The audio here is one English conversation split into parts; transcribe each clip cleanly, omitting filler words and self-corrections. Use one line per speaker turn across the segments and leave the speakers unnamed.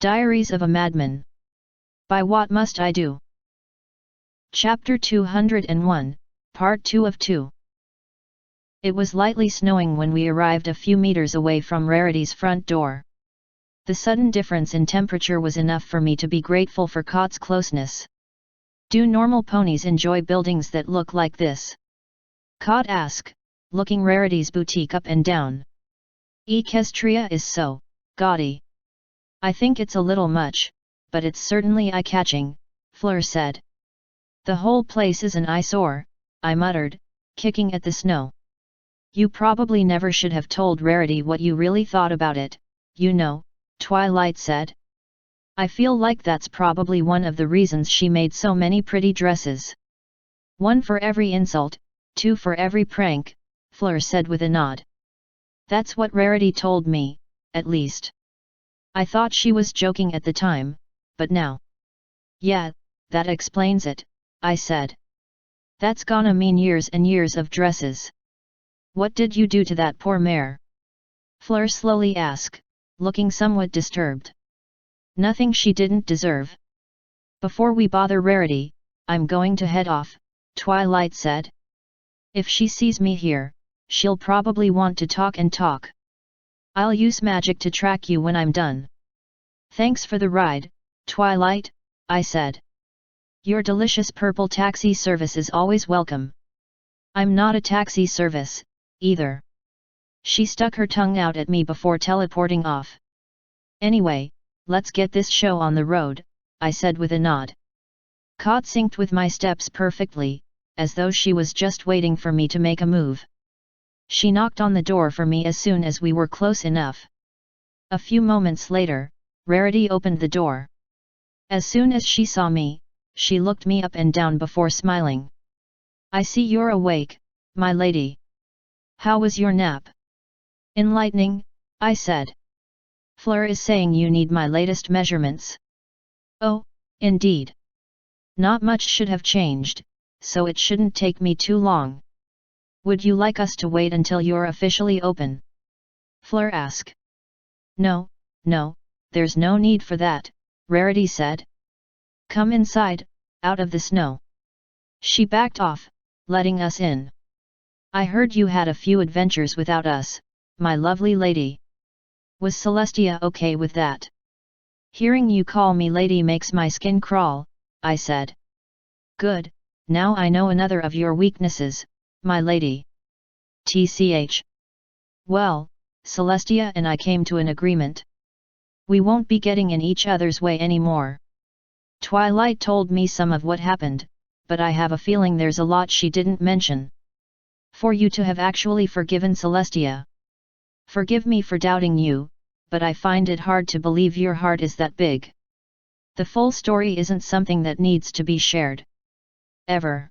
Diaries of a Madman. By What Must I Do? Chapter 201, Part 2 of 2. It was lightly snowing when we arrived a few meters away from Rarity's front door. The sudden difference in temperature was enough for me to be grateful for Cot's closeness. Do normal ponies enjoy buildings that look like this? Cot asked, looking Rarity's boutique up and down. Equestria is so gaudy. I think it's a little much, but it's certainly eye-catching, Fleur said. The whole place is an eyesore, I muttered, kicking at the snow. You probably never should have told Rarity what you really thought about it, you know, Twilight said. I feel like that's probably one of the reasons she made so many pretty dresses. One for every insult, two for every prank, Fleur said with a nod. That's what Rarity told me, at least. I thought she was joking at the time, but now. Yeah, that explains it, I said. That's gonna mean years and years of dresses. What did you do to that poor mare? Fleur slowly asked, looking somewhat disturbed. Nothing she didn't deserve. Before we bother Rarity, I'm going to head off, Twilight said. If she sees me here, she'll probably want to talk and talk. I'll use magic to track you when I'm done. Thanks for the ride, Twilight, I said. Your delicious purple taxi service is always welcome. I'm not a taxi service, either. She stuck her tongue out at me before teleporting off. Anyway, let's get this show on the road, I said with a nod. Cot synced with my steps perfectly, as though she was just waiting for me to make a move. She knocked on the door for me as soon as we were close enough. A few moments later, Rarity opened the door. As soon as she saw me, she looked me up and down before smiling. I see you're awake, my lady. How was your nap? Enlightening, I said. Fleur is saying you need my latest measurements. Oh, indeed. Not much should have changed, so it shouldn't take me too long. Would you like us to wait until you're officially open? Fleur asked. No, there's no need for that, Rarity said. Come inside, out of the snow. She backed off, letting us in. I heard you had a few adventures without us, my lovely lady. Was Celestia okay with that? Hearing you call me lady makes my skin crawl, I said. Good, now I know another of your weaknesses, my lady. TCH. Well, Celestia and I came to an agreement. We won't be getting in each other's way anymore. Twilight told me some of what happened, but I have a feeling there's a lot she didn't mention. For you to have actually forgiven Celestia. Forgive me for doubting you, but I find it hard to believe your heart is that big. The full story isn't something that needs to be shared. Ever.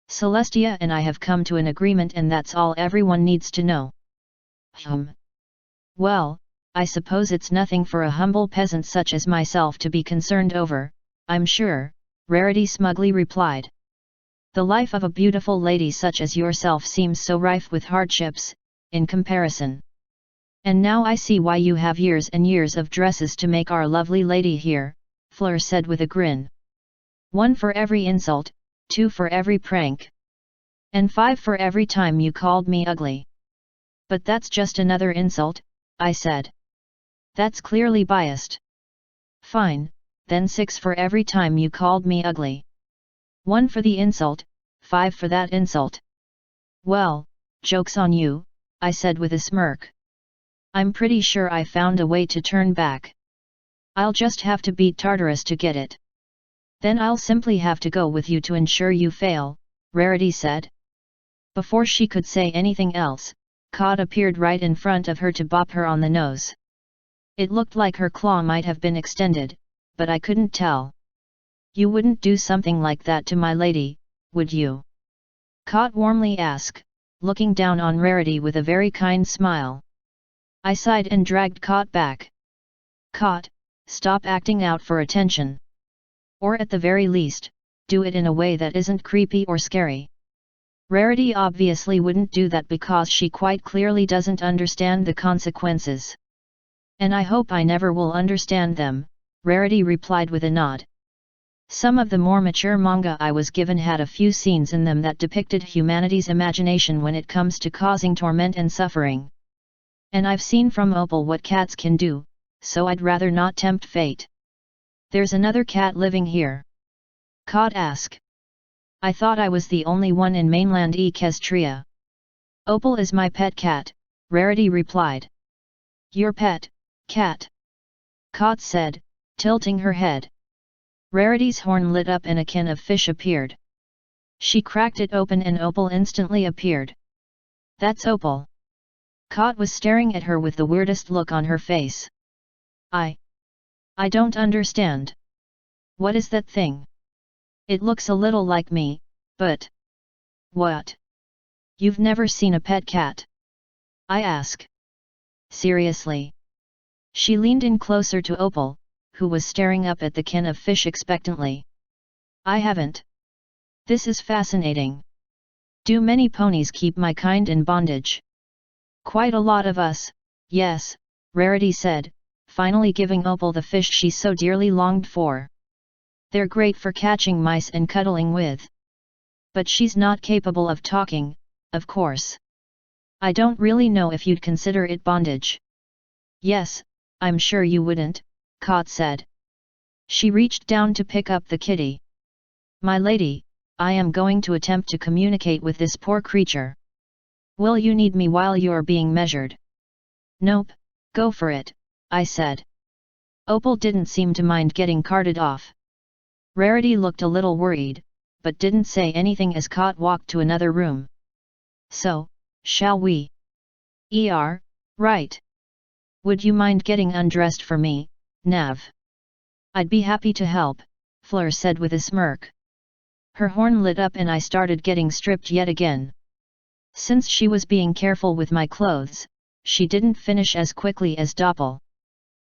Celestia and I have come to an agreement and that's all everyone needs to know. Well, I suppose it's nothing for a humble peasant such as myself to be concerned over, I'm sure, Rarity smugly replied. The life of a beautiful lady such as yourself seems so rife with hardships, in comparison. And now I see why you have years and years of dresses to make our lovely lady here, Fleur said with a grin. 1 for every insult, 2 for every prank. And 5 for every time you called me ugly. But that's just another insult, I said. That's clearly biased. Fine, then 6 for every time you called me ugly. 1 for the insult, 5 for that insult. Well, joke's on you, I said with a smirk. I'm pretty sure I found a way to turn back. I'll just have to beat Tartarus to get it. Then I'll simply have to go with you to ensure you fail, Rarity said. Before she could say anything else, Cot appeared right in front of her to bop her on the nose. It looked like her claw might have been extended, but I couldn't tell. You wouldn't do something like that to my lady, would you? Cot warmly asked, looking down on Rarity with a very kind smile. I sighed and dragged Cot back. Cot, stop acting out for attention. Or at the very least, do it in a way that isn't creepy or scary. Rarity obviously wouldn't do that because she quite clearly doesn't understand the consequences. And I hope I never will understand them, Rarity replied with a nod. Some of the more mature manga I was given had a few scenes in them that depicted humanity's imagination when it comes to causing torment and suffering. And I've seen from Opal what cats can do, so I'd rather not tempt fate. There's another cat living here? Cod asked. I thought I was the only one in mainland Equestria. Opal is my pet cat, Rarity replied. Your pet, cat? Cod said, tilting her head. Rarity's horn lit up and a can of fish appeared. She cracked it open and Opal instantly appeared. That's Opal. Cod was staring at her with the weirdest look on her face. I don't understand. What is that thing? It looks a little like me, but... What? You've never seen a pet cat? I ask. Seriously? She leaned in closer to Opal, who was staring up at the can of fish expectantly. I haven't. This is fascinating. Do many ponies keep my kind in bondage? Quite a lot of us, yes, Rarity said, finally giving Opal the fish she so dearly longed for. They're great for catching mice and cuddling with. But she's not capable of talking, of course. I don't really know if you'd consider it bondage. Yes, I'm sure you wouldn't, Cod said. She reached down to pick up the kitty. My lady, I am going to attempt to communicate with this poor creature. Will you need me while you're being measured? Nope, go for it, I said. Opal didn't seem to mind getting carted off. Rarity looked a little worried, but didn't say anything as Cod walked to another room. So, shall we? Right. Would you mind getting undressed for me, Nav? I'd be happy to help, Fleur said with a smirk. Her horn lit up and I started getting stripped yet again. Since she was being careful with my clothes, she didn't finish as quickly as Doppel.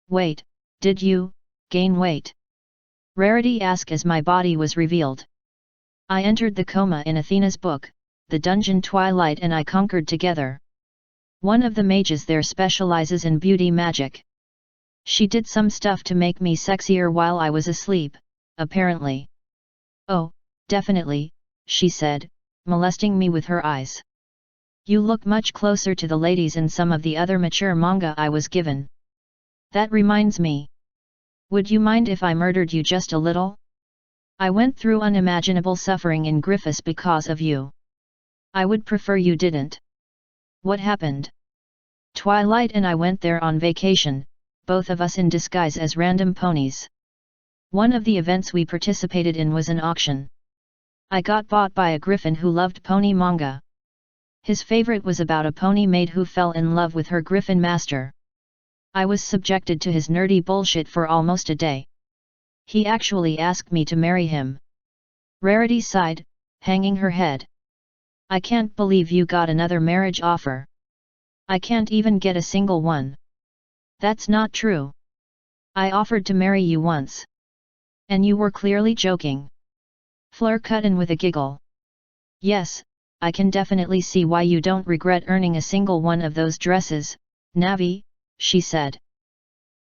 Wait, did you gain weight? Rarity asked as my body was revealed. I entered the coma in Athena's book, The Dungeon Twilight, and I conquered together. One of the mages there specializes in beauty magic. She did some stuff to make me sexier while I was asleep, apparently. Oh, definitely, she said, molesting me with her eyes. You look much closer to the ladies in some of the other mature manga I was given. That reminds me. Would you mind if I murdered you just a little? I went through unimaginable suffering in Griffiths because of you. I would prefer you didn't. What happened? Twilight and I went there on vacation, both of us in disguise as random ponies. One of the events we participated in was an auction. I got bought by a griffin who loved pony manga. His favorite was about a pony maid who fell in love with her griffin master. I was subjected to his nerdy bullshit for almost a day. He actually asked me to marry him. Rarity sighed, hanging her head. I can't believe you got another marriage offer. I can't even get a single one. That's not true. I offered to marry you once. And you were clearly joking. Fleur cut in with a giggle. Yes, I can definitely see why you don't regret earning a single one of those dresses, Navi, she said.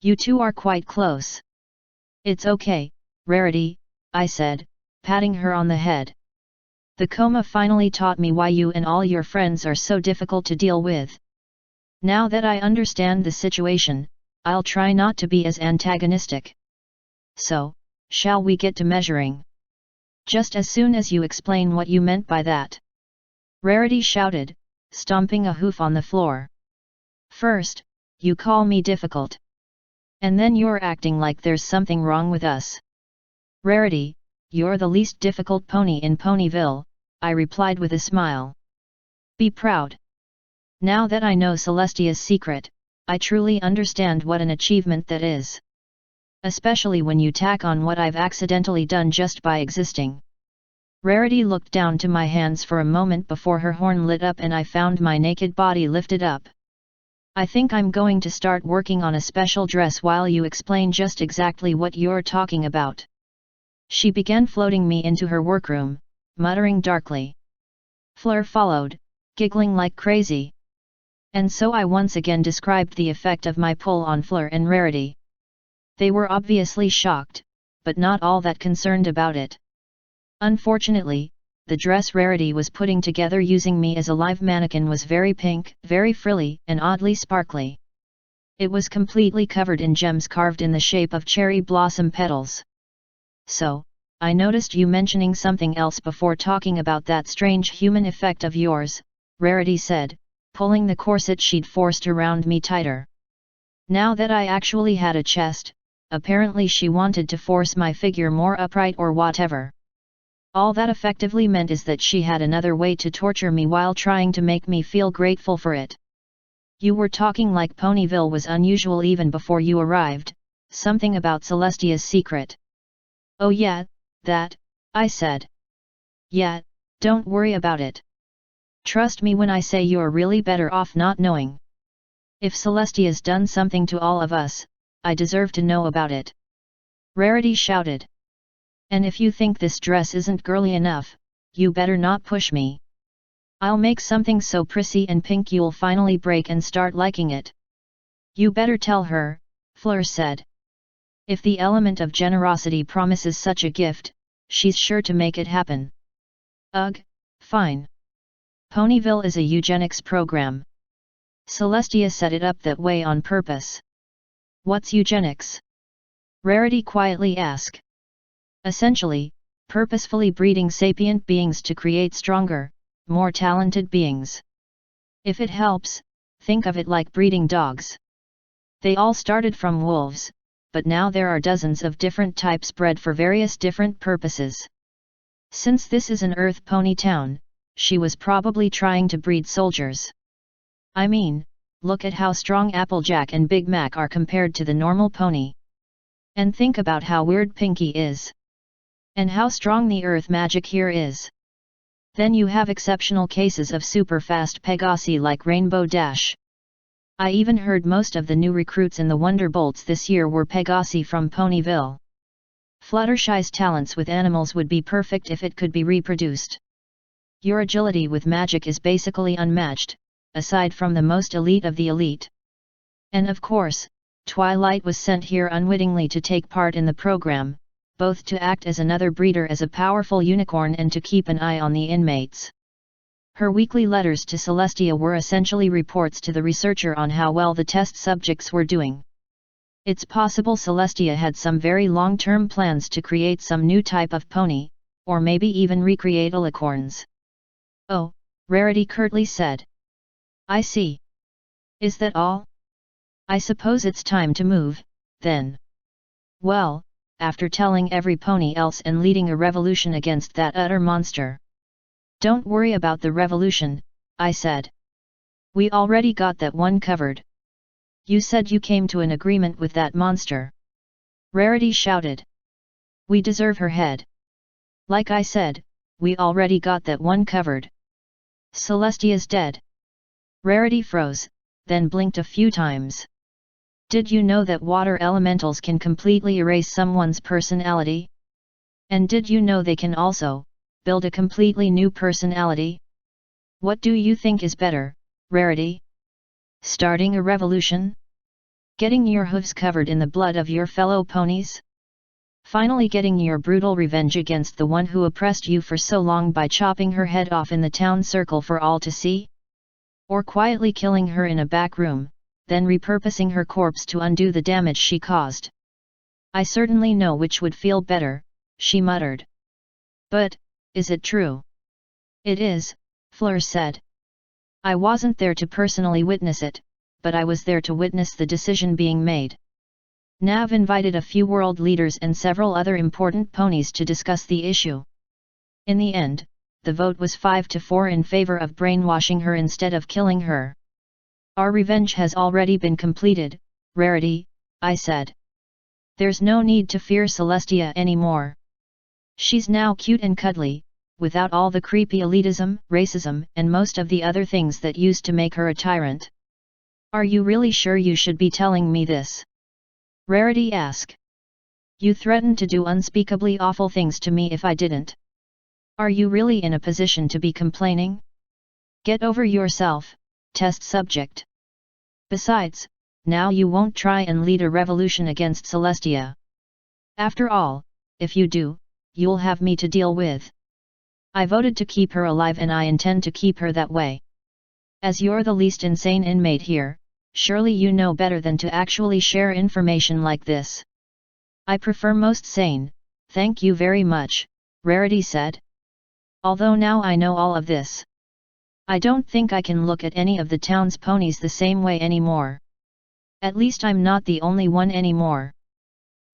You two are quite close. It's okay, Rarity, I said, patting her on the head. The coma finally taught me why you and all your friends are so difficult to deal with. Now that I understand the situation, I'll try not to be as antagonistic. So, shall we get to measuring? Just as soon as you explain what you meant by that. Rarity shouted, stomping a hoof on the floor. First, you call me difficult. And then you're acting like there's something wrong with us. Rarity, you're the least difficult pony in Ponyville, I replied with a smile. Be proud. Now that I know Celestia's secret, I truly understand what an achievement that is. Especially when you tack on what I've accidentally done just by existing. Rarity looked down to my hands for a moment before her horn lit up and I found my naked body lifted up. I think I'm going to start working on a special dress while you explain just exactly what you're talking about. She began floating me into her workroom, muttering darkly. Fleur followed, giggling like crazy. And so I once again described the effect of my pull on Fleur and Rarity. They were obviously shocked, but not all that concerned about it. Unfortunately, the dress Rarity was putting together using me as a live mannequin was very pink, very frilly, and oddly sparkly. It was completely covered in gems carved in the shape of cherry blossom petals. So, I noticed you mentioning something else before talking about that strange human effect of yours, Rarity said, pulling the corset she'd forced around me tighter. Now that I actually had a chest, apparently she wanted to force my figure more upright or whatever. All that effectively meant is that she had another way to torture me while trying to make me feel grateful for it. You were talking like Ponyville was unusual even before you arrived, something about Celestia's secret. Oh yeah, that, I said. Yeah, don't worry about it. Trust me when I say you're really better off not knowing. If Celestia's done something to all of us, I deserve to know about it. Rarity shouted. And if you think this dress isn't girly enough, you better not push me. I'll make something so prissy and pink you'll finally break and start liking it. You better tell her, Fleur said. If the element of generosity promises such a gift, she's sure to make it happen. Ugh, fine. Ponyville is a eugenics program. Celestia set it up that way on purpose. What's eugenics? Rarity quietly asked. Essentially, purposefully breeding sapient beings to create stronger, more talented beings. If it helps, think of it like breeding dogs. They all started from wolves, but now there are dozens of different types bred for various different purposes. Since this is an Earth pony town, she was probably trying to breed soldiers. I mean, look at how strong Applejack and Big Mac are compared to the normal pony. And think about how weird Pinky is. And how strong the Earth magic here is. Then you have exceptional cases of super fast Pegasi like Rainbow Dash. I even heard most of the new recruits in the Wonderbolts this year were Pegasi from Ponyville. Fluttershy's talents with animals would be perfect if it could be reproduced. Your agility with magic is basically unmatched, aside from the most elite of the elite. And of course, Twilight was sent here unwittingly to take part in the program, both to act as another breeder as a powerful unicorn and to keep an eye on the inmates. Her weekly letters to Celestia were essentially reports to the researcher on how well the test subjects were doing. It's possible Celestia had some very long-term plans to create some new type of pony, or maybe even recreate alicorns. Oh, Rarity curtly said. I see. Is that all? I suppose it's time to move, then. Well, after telling every pony else and leading a revolution against that utter monster. Don't worry about the revolution, I said. We already got that one covered. You said you came to an agreement with that monster. Rarity shouted. We deserve her head. Like I said, we already got that one covered. Celestia's dead. Rarity froze, then blinked a few times. Did you know that water elementals can completely erase someone's personality? And did you know they can also build a completely new personality? What do you think is better, Rarity? Starting a revolution? Getting your hooves covered in the blood of your fellow ponies? Finally getting your brutal revenge against the one who oppressed you for so long by chopping her head off in the town circle for all to see? Or quietly killing her in a back room, then repurposing her corpse to undo the damage she caused? I certainly know which would feel better, she muttered. But, is it true? It is, Fleur said. I wasn't there to personally witness it, but I was there to witness the decision being made. Nav invited a few world leaders and several other important ponies to discuss the issue. In the end, the vote was 5-4 in favor of brainwashing her instead of killing her. Our revenge has already been completed, Rarity, I said. There's no need to fear Celestia anymore. She's now cute and cuddly, without all the creepy elitism, racism, and most of the other things that used to make her a tyrant. Are you really sure you should be telling me this? Rarity asked. You threatened to do unspeakably awful things to me if I didn't. Are you really in a position to be complaining? Get over yourself, test subject. Besides, now you won't try and lead a revolution against Celestia. After all, if you do, you'll have me to deal with. I voted to keep her alive and I intend to keep her that way. As you're the least insane inmate here, surely you know better than to actually share information like this. I prefer most sane, thank you very much, Rarity said. Although now I know all of this, I don't think I can look at any of the town's ponies the same way anymore. At least I'm not the only one anymore.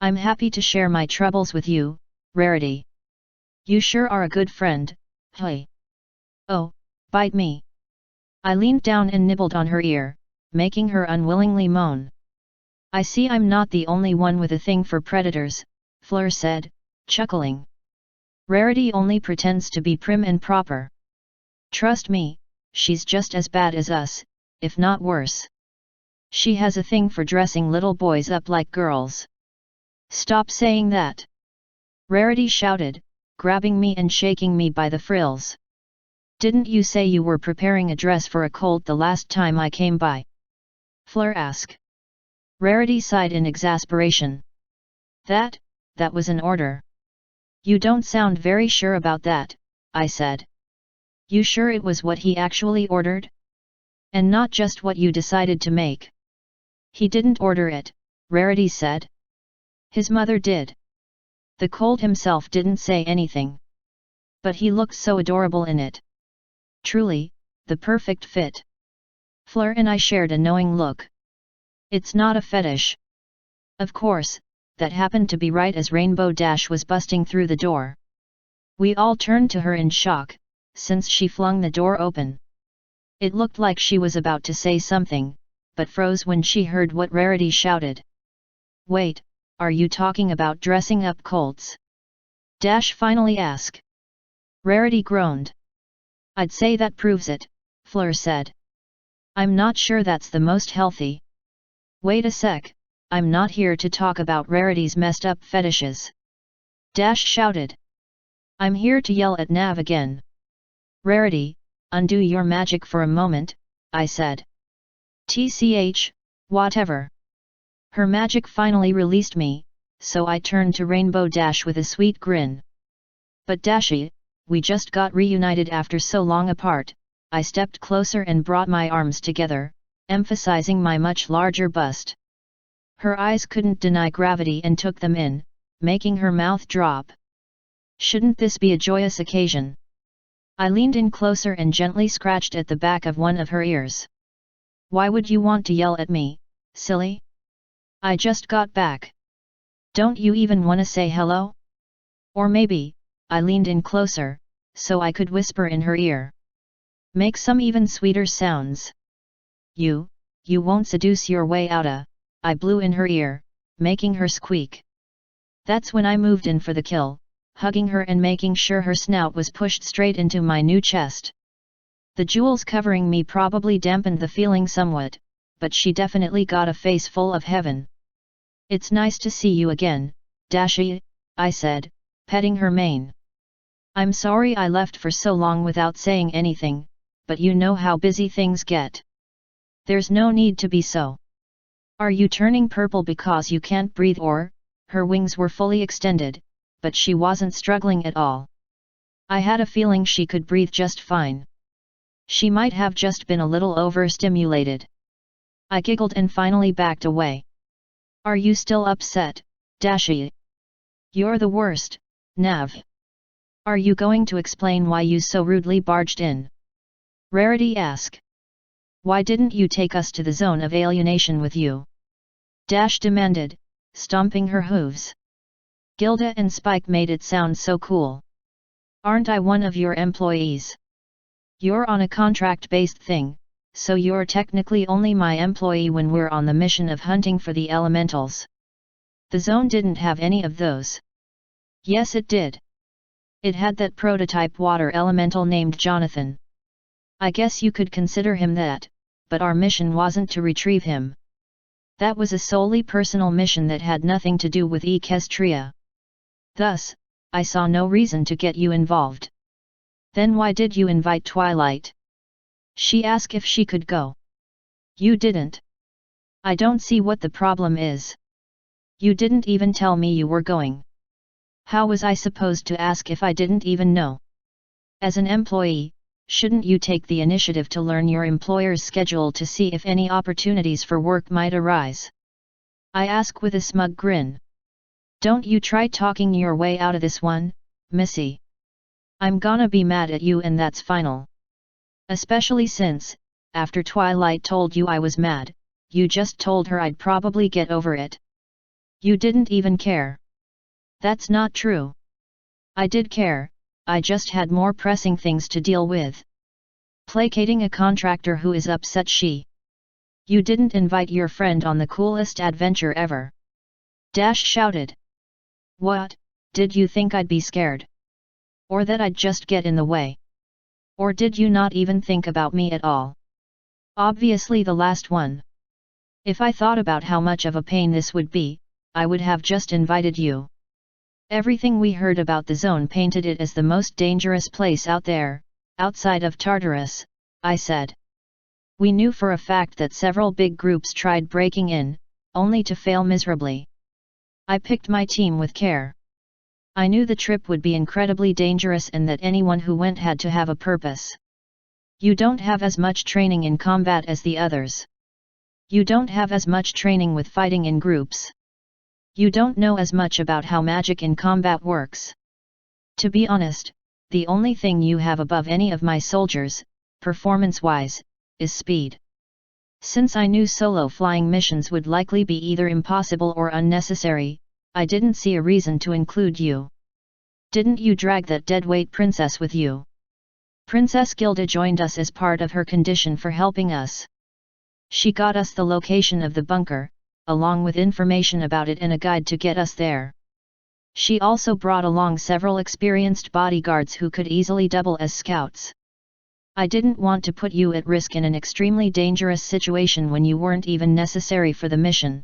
I'm happy to share my troubles with you, Rarity. You sure are a good friend, hey. Oh, bite me. I leaned down and nibbled on her ear, making her unwillingly moan. I see I'm not the only one with a thing for predators, Fleur said, chuckling. Rarity only pretends to be prim and proper. Trust me, she's just as bad as us, if not worse. She has a thing for dressing little boys up like girls. Stop saying that! Rarity shouted, grabbing me and shaking me by the frills. Didn't you say you were preparing a dress for a colt the last time I came by? Fleur asked. Rarity sighed in exasperation. That was an order. You don't sound very sure about that, I said. You sure it was what he actually ordered? And not just what you decided to make? He didn't order it, Rarity said. His mother did. The colt himself didn't say anything. But he looked so adorable in it. Truly, the perfect fit. Fleur and I shared a knowing look. It's not a fetish. Of course, that happened to be right as Rainbow Dash was busting through the door. We all turned to her in shock, since she flung the door open. It looked like she was about to say something, but froze when she heard what Rarity shouted. Wait, are you talking about dressing up colts? Dash finally asked. Rarity groaned. I'd say that proves it, Fleur said. I'm not sure that's the most healthy. Wait a sec, I'm not here to talk about Rarity's messed up fetishes. Dash shouted. I'm here to yell at Nav again. Rarity, undo your magic for a moment, I said. TCH, whatever. Her magic finally released me, so I turned to Rainbow Dash with a sweet grin. But Dashy, we just got reunited after so long apart. I stepped closer and brought my arms together, emphasizing my much larger bust. Her eyes couldn't deny gravity and took them in, making her mouth drop. Shouldn't this be a joyous occasion? I leaned in closer and gently scratched at the back of one of her ears. Why would you want to yell at me, silly? I just got back. Don't you even want to say hello? Or maybe, I leaned in closer, so I could whisper in her ear. Make some even sweeter sounds. You won't seduce your way outta, I blew in her ear, making her squeak. That's when I moved in for the kill, hugging her and making sure her snout was pushed straight into my new chest. The jewels covering me probably dampened the feeling somewhat, but she definitely got a face full of heaven. It's nice to see you again, Dashy, I said, petting her mane. I'm sorry I left for so long without saying anything, but you know how busy things get. There's no need to be so. Are you turning purple because you can't breathe or? Her wings were fully extended, but she wasn't struggling at all. I had a feeling she could breathe just fine. She might have just been a little overstimulated. I giggled and finally backed away. Are you still upset, Dashy? You're the worst, Nav. Are you going to explain why you so rudely barged in? Rarity asked. Why didn't you take us to the zone of alienation with you? Dash demanded, stomping her hooves. Gilda and Spike made it sound so cool. Aren't I one of your employees? You're on a contract-based thing, so you're technically only my employee when we're on the mission of hunting for the elementals. The zone didn't have any of those. Yes, it did. It had that prototype water elemental named Jonathan. I guess you could consider him that, but our mission wasn't to retrieve him. That was a solely personal mission that had nothing to do with Equestria. Thus, I saw no reason to get you involved. Then why did you invite Twilight? She asked if she could go. You didn't. I don't see what the problem is. You didn't even tell me you were going. How was I supposed to ask if I didn't even know? As an employee, shouldn't you take the initiative to learn your employer's schedule to see if any opportunities for work might arise? I ask with a smug grin. Don't you try talking your way out of this one, Missy. I'm gonna be mad at you and that's final. Especially since, after Twilight told you I was mad, you just told her I'd probably get over it. You didn't even care. That's not true. I did care, I just had more pressing things to deal with. Placating a contractor who is upset You didn't invite your friend on the coolest adventure ever. Dash shouted. What, did you think I'd be scared? Or that I'd just get in the way? Or did you not even think about me at all? Obviously the last one. If I thought about how much of a pain this would be, I would have just invited you. Everything we heard about the zone painted it as the most dangerous place out there, outside of Tartarus, I said. We knew for a fact that several big groups tried breaking in, only to fail miserably. I picked my team with care. I knew the trip would be incredibly dangerous and that anyone who went had to have a purpose. You don't have as much training in combat as the others. You don't have as much training with fighting in groups. You don't know as much about how magic in combat works. To be honest, the only thing you have above any of my soldiers, performance-wise, is speed. Since I knew solo flying missions would likely be either impossible or unnecessary, I didn't see a reason to include you. Didn't you drag that deadweight princess with you? Princess Gilda joined us as part of her condition for helping us. She got us the location of the bunker, along with information about it and a guide to get us there. She also brought along several experienced bodyguards who could easily double as scouts. I didn't want to put you at risk in an extremely dangerous situation when you weren't even necessary for the mission.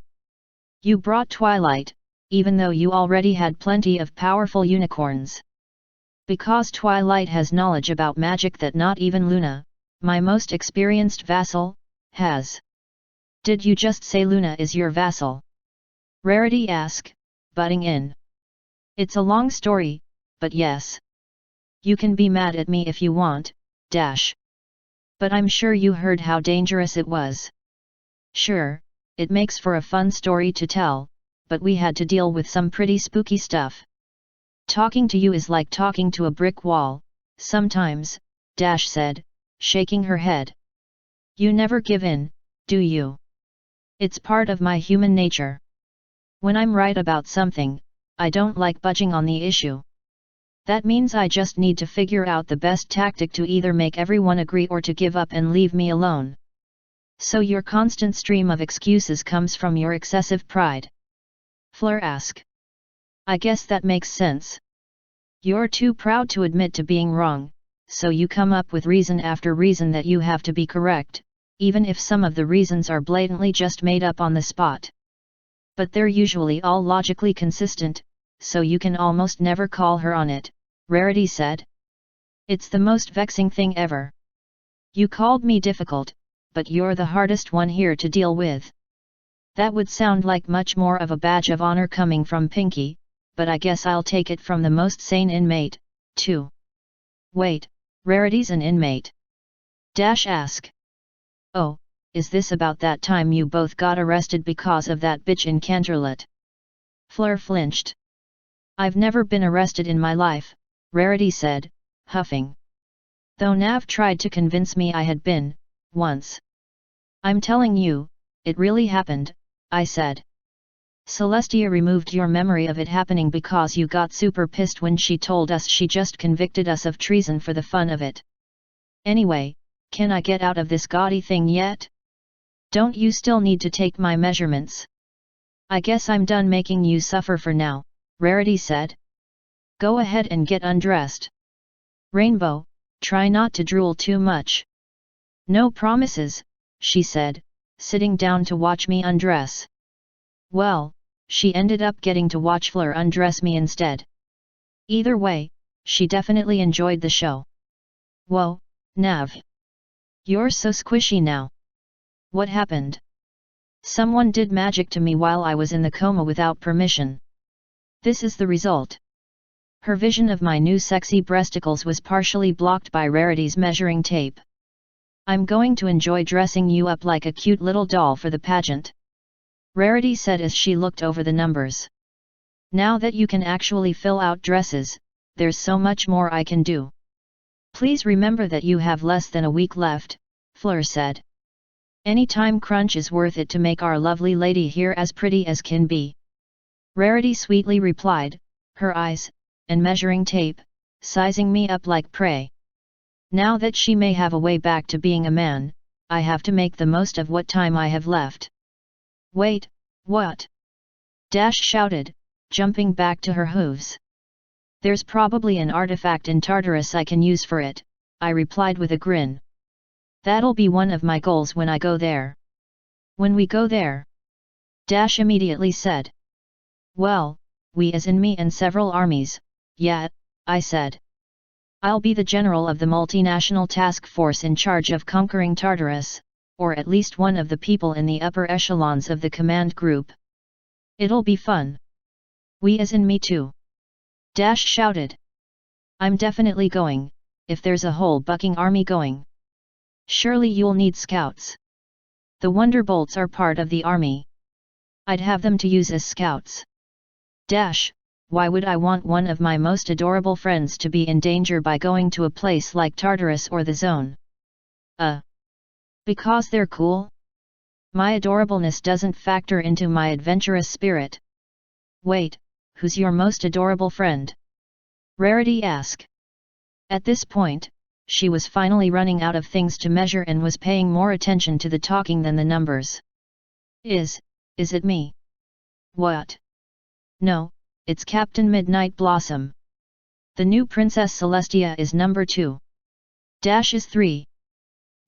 You brought Twilight, even though you already had plenty of powerful unicorns. Because Twilight has knowledge about magic that not even Luna, my most experienced vassal, has. Did you just say Luna is your vassal? Rarity asked, butting in. It's a long story, but yes. You can be mad at me if you want, Dash. But I'm sure you heard how dangerous it was. Sure, it makes for a fun story to tell, but we had to deal with some pretty spooky stuff. Talking to you is like talking to a brick wall, sometimes, Dash said, shaking her head. You never give in, do you? It's part of my human nature. When I'm right about something, I don't like budging on the issue. That means I just need to figure out the best tactic to either make everyone agree or to give up and leave me alone. So your constant stream of excuses comes from your excessive pride? Fleur asked. I guess that makes sense. You're too proud to admit to being wrong, so you come up with reason after reason that you have to be correct, even if some of the reasons are blatantly just made up on the spot. But they're usually all logically consistent, so you can almost never call her on it, Rarity said. It's the most vexing thing ever. You called me difficult, but you're the hardest one here to deal with. That would sound like much more of a badge of honor coming from Pinky, but I guess I'll take it from the most sane inmate, too. Wait, Rarity's an inmate? Dash asked. Oh, is this about that time you both got arrested because of that bitch in Canterlot? Fleur flinched. I've never been arrested in my life, Rarity said, huffing. Though Nav tried to convince me I had been, once. I'm telling you, it really happened, I said. Celestia removed your memory of it happening because you got super pissed when she told us she just convicted us of treason for the fun of it. Anyway, can I get out of this gaudy thing yet? Don't you still need to take my measurements? I guess I'm done making you suffer for now, Rarity said. Go ahead and get undressed. Rainbow, try not to drool too much. No promises, she said, sitting down to watch me undress. Well, she ended up getting to watch Fleur undress me instead. Either way, she definitely enjoyed the show. Whoa, Nav. You're so squishy now. What happened? Someone did magic to me while I was in the coma without permission. This is the result. Her vision of my new sexy breasticles was partially blocked by Rarity's measuring tape. I'm going to enjoy dressing you up like a cute little doll for the pageant, Rarity said as she looked over the numbers. Now that you can actually fill out dresses, there's so much more I can do. Please remember that you have less than a week left, Fleur said. Any time crunch is worth it to make our lovely lady here as pretty as can be. Rarity sweetly replied, her eyes, and measuring tape, sizing me up like prey. Now that she may have a way back to being a man, I have to make the most of what time I have left. Wait, what? Dash shouted, jumping back to her hooves. There's probably an artifact in Tartarus I can use for it, I replied with a grin. That'll be one of my goals when I go there. When we go there? Dash immediately said. Well, we as in me and several armies, yeah, I said. I'll be the general of the multinational task force in charge of conquering Tartarus, or at least one of the people in the upper echelons of the command group. It'll be fun. We as in me too. Dash shouted. I'm definitely going, if there's a whole bucking army going. Surely you'll need scouts. The Wonderbolts are part of the army. I'd have them to use as scouts. Dash, why would I want one of my most adorable friends to be in danger by going to a place like Tartarus or the Zone? Because they're cool? My adorableness doesn't factor into my adventurous spirit. Wait, who's your most adorable friend? Rarity asked. At this point, she was finally running out of things to measure and was paying more attention to the talking than the numbers. Is it me? What? No, it's Captain Midnight Blossom. The new Princess Celestia is number 2. Dash is 3.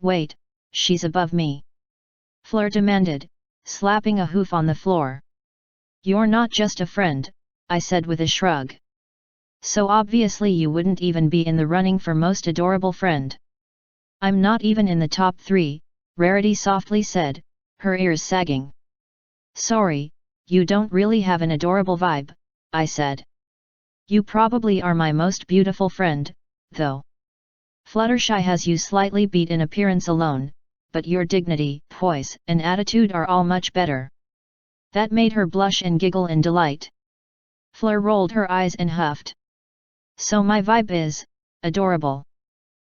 Wait, she's above me. Fleur demanded, slapping a hoof on the floor. You're not just a friend, I said with a shrug. So obviously you wouldn't even be in the running for most adorable friend. I'm not even in the top 3, Rarity softly said, her ears sagging. Sorry, you don't really have an adorable vibe, I said. You probably are my most beautiful friend, though. Fluttershy has you slightly beat in appearance alone, but your dignity, poise, and attitude are all much better. That made her blush and giggle in delight. Fleur rolled her eyes and huffed. So my vibe is adorable?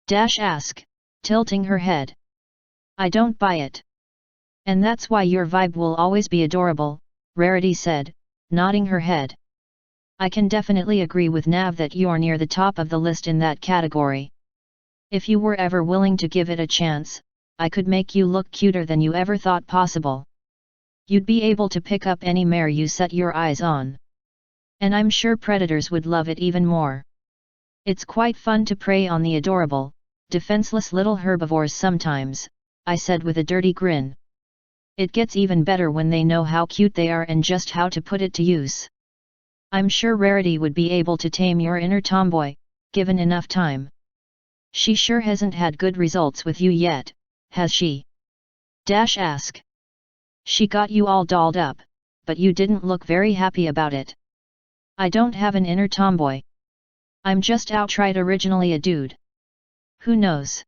Dash asked, tilting her head. I don't buy it. And that's why your vibe will always be adorable, Rarity said, nodding her head. I can definitely agree with Nav that you're near the top of the list in that category. If you were ever willing to give it a chance, I could make you look cuter than you ever thought possible. You'd be able to pick up any mare you set your eyes on. And I'm sure predators would love it even more. It's quite fun to prey on the adorable, defenseless little herbivores sometimes, I said with a dirty grin. It gets even better when they know how cute they are and just how to put it to use. I'm sure Rarity would be able to tame your inner tomboy, given enough time. She sure hasn't had good results with you yet, has she? Dash asked. She got you all dolled up, but you didn't look very happy about it. I don't have an inner tomboy. I'm just outright originally a dude. Who knows?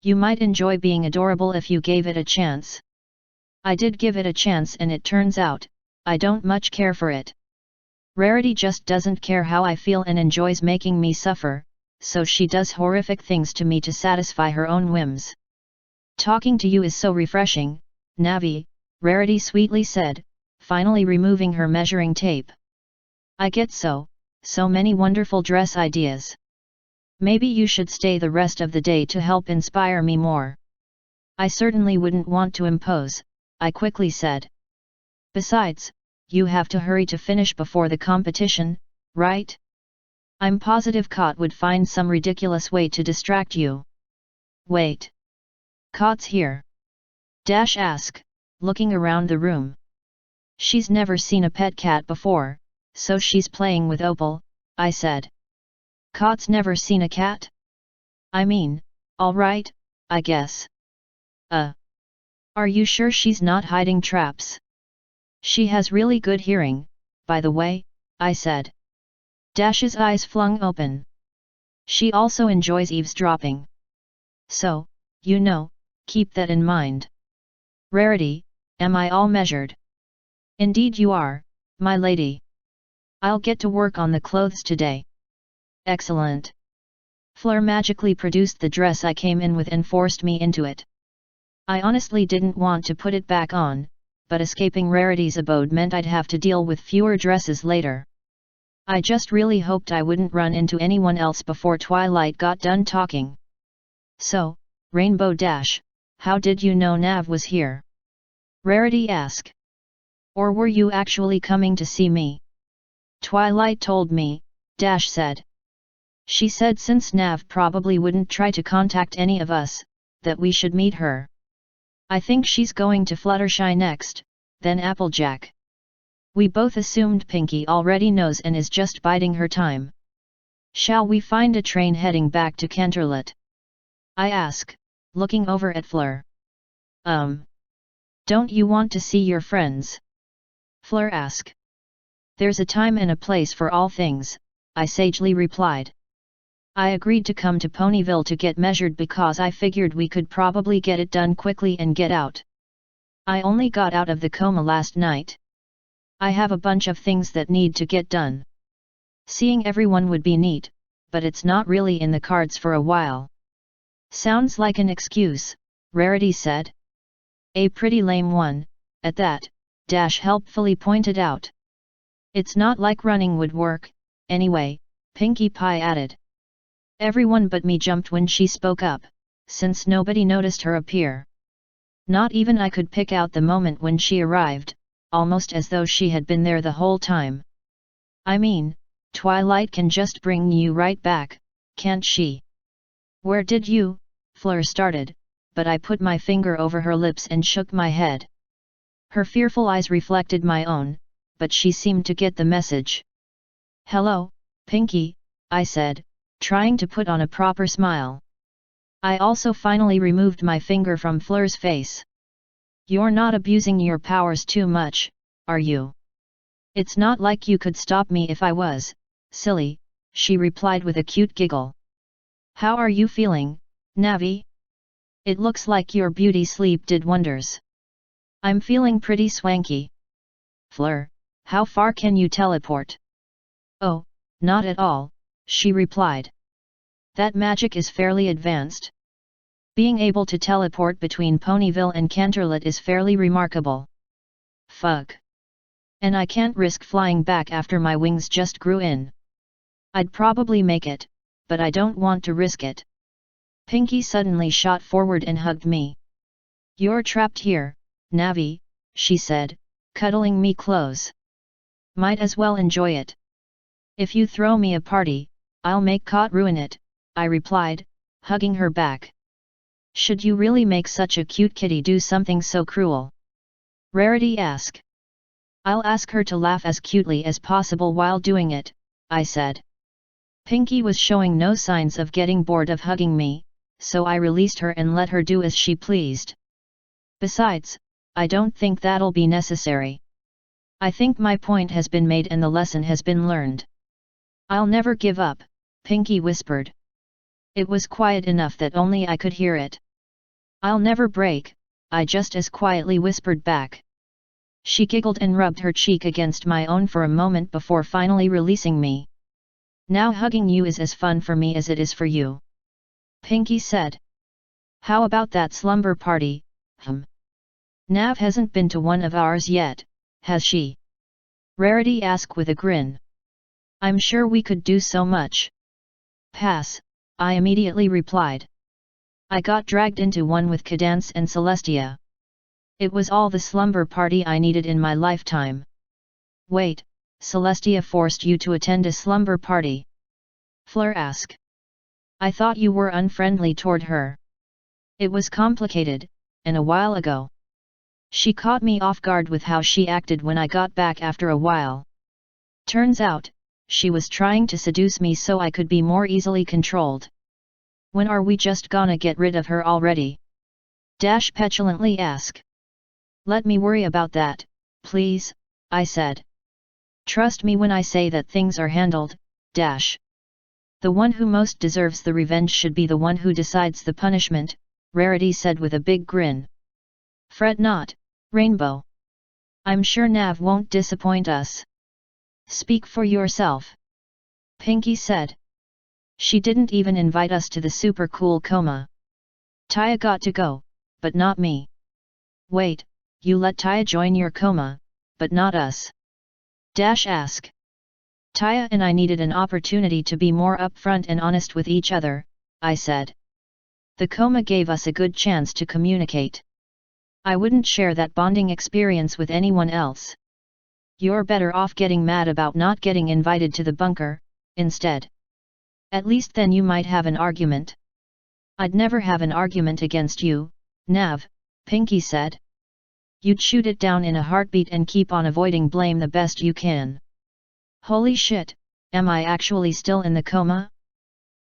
You might enjoy being adorable if you gave it a chance. I did give it a chance and it turns out, I don't much care for it. Rarity just doesn't care how I feel and enjoys making me suffer, so she does horrific things to me to satisfy her own whims. Talking to you is so refreshing, Navi, Rarity sweetly said, finally removing her measuring tape. I get so many wonderful dress ideas. Maybe you should stay the rest of the day to help inspire me more. I certainly wouldn't want to impose, I quickly said. Besides, you have to hurry to finish before the competition, right? I'm positive Kot would find some ridiculous way to distract you. Wait. Kot's here? Dash asked, looking around the room. She's never seen a pet cat before, so she's playing with Opal, I said. Kot's never seen a cat? I mean, all right, I guess. Are you sure she's not hiding traps? She has really good hearing, by the way, I said. Dash's eyes flung open. She also enjoys eavesdropping. So, you know, keep that in mind. Rarity, am I all measured? Indeed you are, my lady. I'll get to work on the clothes today. Excellent. Fleur magically produced the dress I came in with and forced me into it. I honestly didn't want to put it back on, but escaping Rarity's abode meant I'd have to deal with fewer dresses later. I just really hoped I wouldn't run into anyone else before Twilight got done talking. So, Rainbow Dash, how did you know Nav was here? Rarity asked. Or were you actually coming to see me? Twilight told me, Dash said. She said since Nav probably wouldn't try to contact any of us, that we should meet her. I think she's going to Fluttershy next, then Applejack. We both assumed Pinkie already knows and is just biding her time. Shall we find a train heading back to Canterlot? I ask, looking over at Fleur. Don't you want to see your friends? Fleur asked. There's a time and a place for all things, I sagely replied. I agreed to come to Ponyville to get measured because I figured we could probably get it done quickly and get out. I only got out of the coma last night. I have a bunch of things that need to get done. Seeing everyone would be neat, but it's not really in the cards for a while. Sounds like an excuse, Rarity said. A pretty lame one, at that, Dash helpfully pointed out. It's not like running would work, anyway, Pinkie Pie added. Everyone but me jumped when she spoke up, since nobody noticed her appear. Not even I could pick out the moment when she arrived, almost as though she had been there the whole time. I mean, Twilight can just bring you right back, can't she? Where did you? Fleur started, but I put my finger over her lips and shook my head. Her fearful eyes reflected my own, but she seemed to get the message. Hello, Pinkie, I said, trying to put on a proper smile. I also finally removed my finger from Fleur's face. You're not abusing your powers too much, are you? It's not like you could stop me if I was, silly, she replied with a cute giggle. How are you feeling, Navi? It looks like your beauty sleep did wonders. I'm feeling pretty swanky. Fleur, how far can you teleport? Oh, not at all, she replied. That magic is fairly advanced. Being able to teleport between Ponyville and Canterlot is fairly remarkable. Fuck. And I can't risk flying back after my wings just grew in. I'd probably make it, but I don't want to risk it. Pinkie suddenly shot forward and hugged me. You're trapped here, Navi, she said, cuddling me close. Might as well enjoy it. If you throw me a party, I'll make Cot ruin it, I replied, hugging her back. Should you really make such a cute kitty do something so cruel? Rarity asked. I'll ask her to laugh as cutely as possible while doing it, I said. Pinkie was showing no signs of getting bored of hugging me, so I released her and let her do as she pleased. Besides, I don't think that'll be necessary. I think my point has been made and the lesson has been learned. I'll never give up, Pinkie whispered. It was quiet enough that only I could hear it. I'll never break, I just as quietly whispered back. She giggled and rubbed her cheek against my own for a moment before finally releasing me. Now hugging you is as fun for me as it is for you. Pinkie said. How about that slumber party, Nav hasn't been to one of ours yet, has she? Rarity asked with a grin. I'm sure we could do so much. Pass, I immediately replied. I got dragged into one with Cadance and Celestia. It was all the slumber party I needed in my lifetime. Wait, Celestia forced you to attend a slumber party? Fleur asked. I thought you were unfriendly toward her. It was complicated, and a while ago. She caught me off guard with how she acted when I got back after a while. Turns out, she was trying to seduce me so I could be more easily controlled. When are we just gonna get rid of her already? Dash petulantly asked. Let me worry about that, please, I said. Trust me when I say that things are handled, Dash. The one who most deserves the revenge should be the one who decides the punishment, Rarity said with a big grin. Fret not, Rainbow. I'm sure Nav won't disappoint us. Speak for yourself. Pinky said. She didn't even invite us to the super cool coma. Taya got to go, but not me. Wait, you let Taya join your coma, but not us? Dash asked. Taya and I needed an opportunity to be more upfront and honest with each other, I said. The coma gave us a good chance to communicate. I wouldn't share that bonding experience with anyone else. You're better off getting mad about not getting invited to the bunker, instead. At least then you might have an argument. I'd never have an argument against you, Nav, Pinky said. You'd shoot it down in a heartbeat and keep on avoiding blame the best you can. Holy shit, am I actually still in the coma?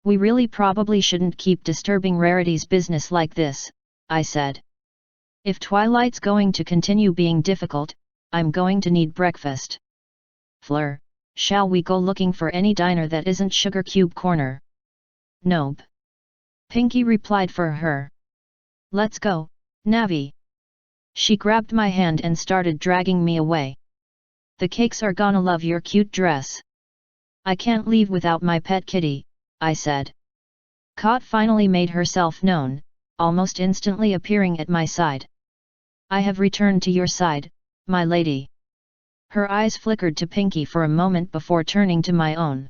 We really probably shouldn't keep disturbing Rarity's business like this, I said. If Twilight's going to continue being difficult, I'm going to need breakfast. Fleur, shall we go looking for any diner that isn't Sugar Cube Corner? Nope. Pinky replied for her. Let's go, Navi. She grabbed my hand and started dragging me away. The cakes are gonna love your cute dress. I can't leave without my pet kitty, I said. Kot finally made herself known, almost instantly appearing at my side. I have returned to your side, my lady. Her eyes flickered to Pinky for a moment before turning to my own.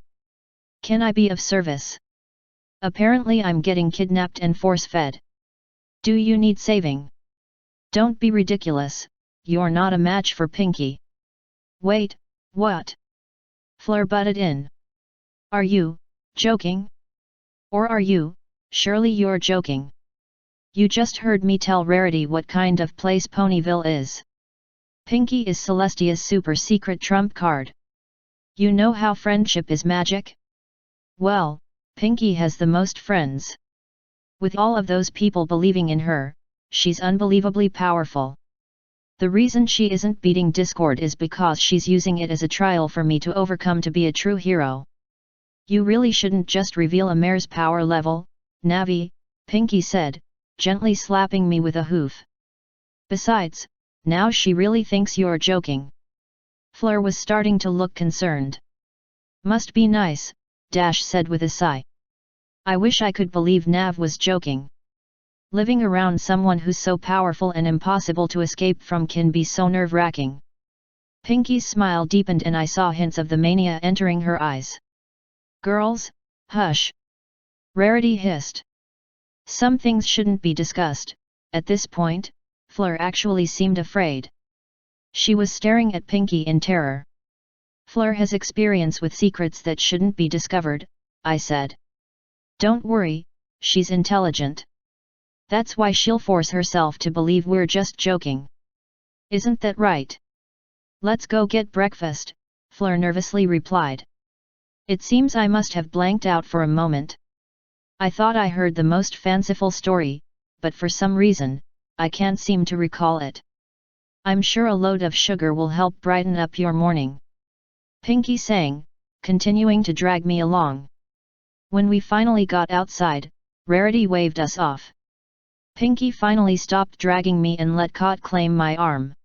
Can I be of service? Apparently I'm getting kidnapped and force-fed. Do you need saving? Don't be ridiculous, you're not a match for Pinky. Wait, what? Fleur butted in. Are you joking? Or are you, surely you're joking. You just heard me tell Rarity what kind of place Ponyville is. Pinky is Celestia's super secret trump card. You know how friendship is magic? Well, Pinky has the most friends. With all of those people believing in her, she's unbelievably powerful. The reason she isn't beating Discord is because she's using it as a trial for me to overcome to be a true hero. You really shouldn't just reveal a mare's power level, Navi, Pinky said, gently slapping me with a hoof. Besides, now she really thinks you're joking. Fleur was starting to look concerned. Must be nice, Dash said with a sigh. I wish I could believe Nav was joking. Living around someone who's so powerful and impossible to escape from can be so nerve-wracking. Pinky's smile deepened and I saw hints of the mania entering her eyes. Girls, hush! Rarity hissed. Some things shouldn't be discussed. At this point, Fleur actually seemed afraid. She was staring at Pinky in terror. Fleur has experience with secrets that shouldn't be discovered, I said. Don't worry, she's intelligent. That's why she'll force herself to believe we're just joking. Isn't that right? Let's go get breakfast, Fleur nervously replied. It seems I must have blanked out for a moment. I thought I heard the most fanciful story, but for some reason, I can't seem to recall it. I'm sure a load of sugar will help brighten up your morning. Pinky sang, continuing to drag me along. When we finally got outside, Rarity waved us off. Pinky finally stopped dragging me and let Kot claim my arm.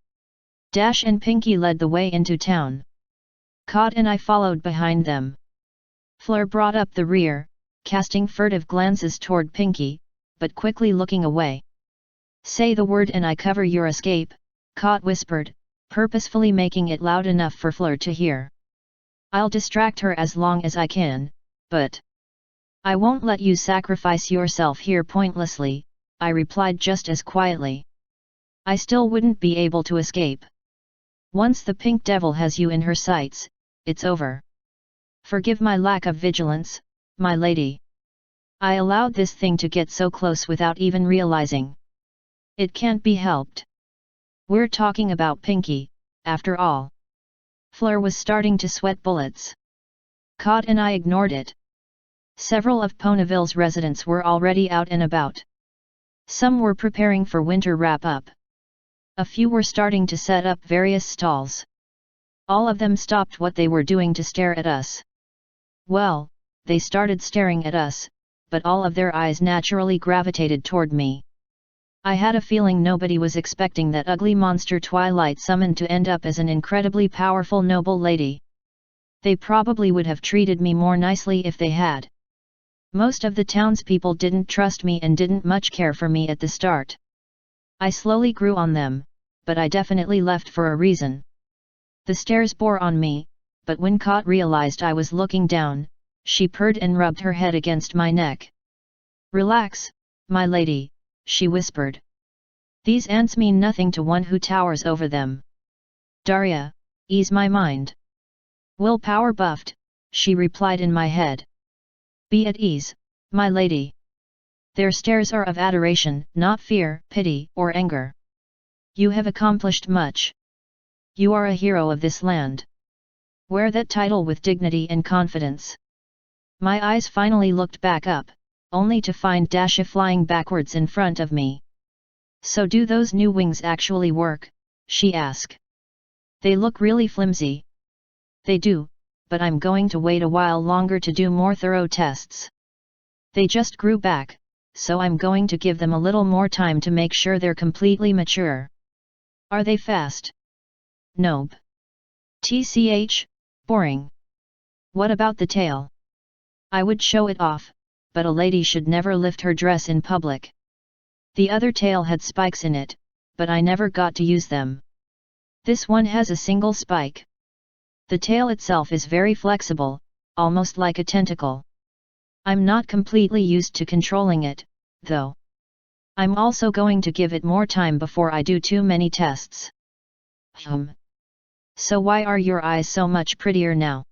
Dash and Pinky led the way into town. Kot and I followed behind them. Fleur brought up the rear, casting furtive glances toward Pinky, but quickly looking away. Say the word and I cover your escape, Kot whispered, purposefully making it loud enough for Fleur to hear. I'll distract her as long as I can, but I won't let you sacrifice yourself here pointlessly, I replied just as quietly. I still wouldn't be able to escape. Once the pink devil has you in her sights, it's over. Forgive my lack of vigilance, my lady. I allowed this thing to get so close without even realizing. It can't be helped. We're talking about Pinky, after all. Fleur was starting to sweat bullets. Kot and I ignored it. Several of Ponyville's residents were already out and about. Some were preparing for winter wrap-up. A few were starting to set up various stalls. All of them stopped what they were doing to stare at us. Well, they started staring at us, but all of their eyes naturally gravitated toward me. I had a feeling nobody was expecting that ugly monster Twilight summoned to end up as an incredibly powerful noble lady. They probably would have treated me more nicely if they had. Most of the townspeople didn't trust me and didn't much care for me at the start. I slowly grew on them, but I definitely left for a reason. The stares bore on me, but when Kot realized I was looking down, she purred and rubbed her head against my neck. "Relax, my lady," she whispered. "These ants mean nothing to one who towers over them. Daria, ease my mind." "Willpower buffed," she replied in my head. "Be at ease, my lady. Their stares are of adoration, not fear, pity, or anger. You have accomplished much. You are a hero of this land. Wear that title with dignity and confidence." My eyes finally looked back up, only to find Dasha flying backwards in front of me. "So do those new wings actually work?" she asked. "They look really flimsy." "They do, but I'm going to wait a while longer to do more thorough tests. They just grew back, so I'm going to give them a little more time to make sure they're completely mature." "Are they fast?" "Nope. TCH, boring." "What about the tail?" "I would show it off, but a lady should never lift her dress in public." "The other tail had spikes in it, but I never got to use them. This one has a single spike. The tail itself is very flexible, almost like a tentacle. I'm not completely used to controlling it, though. I'm also going to give it more time before I do too many tests." "So why are your eyes so much prettier now?"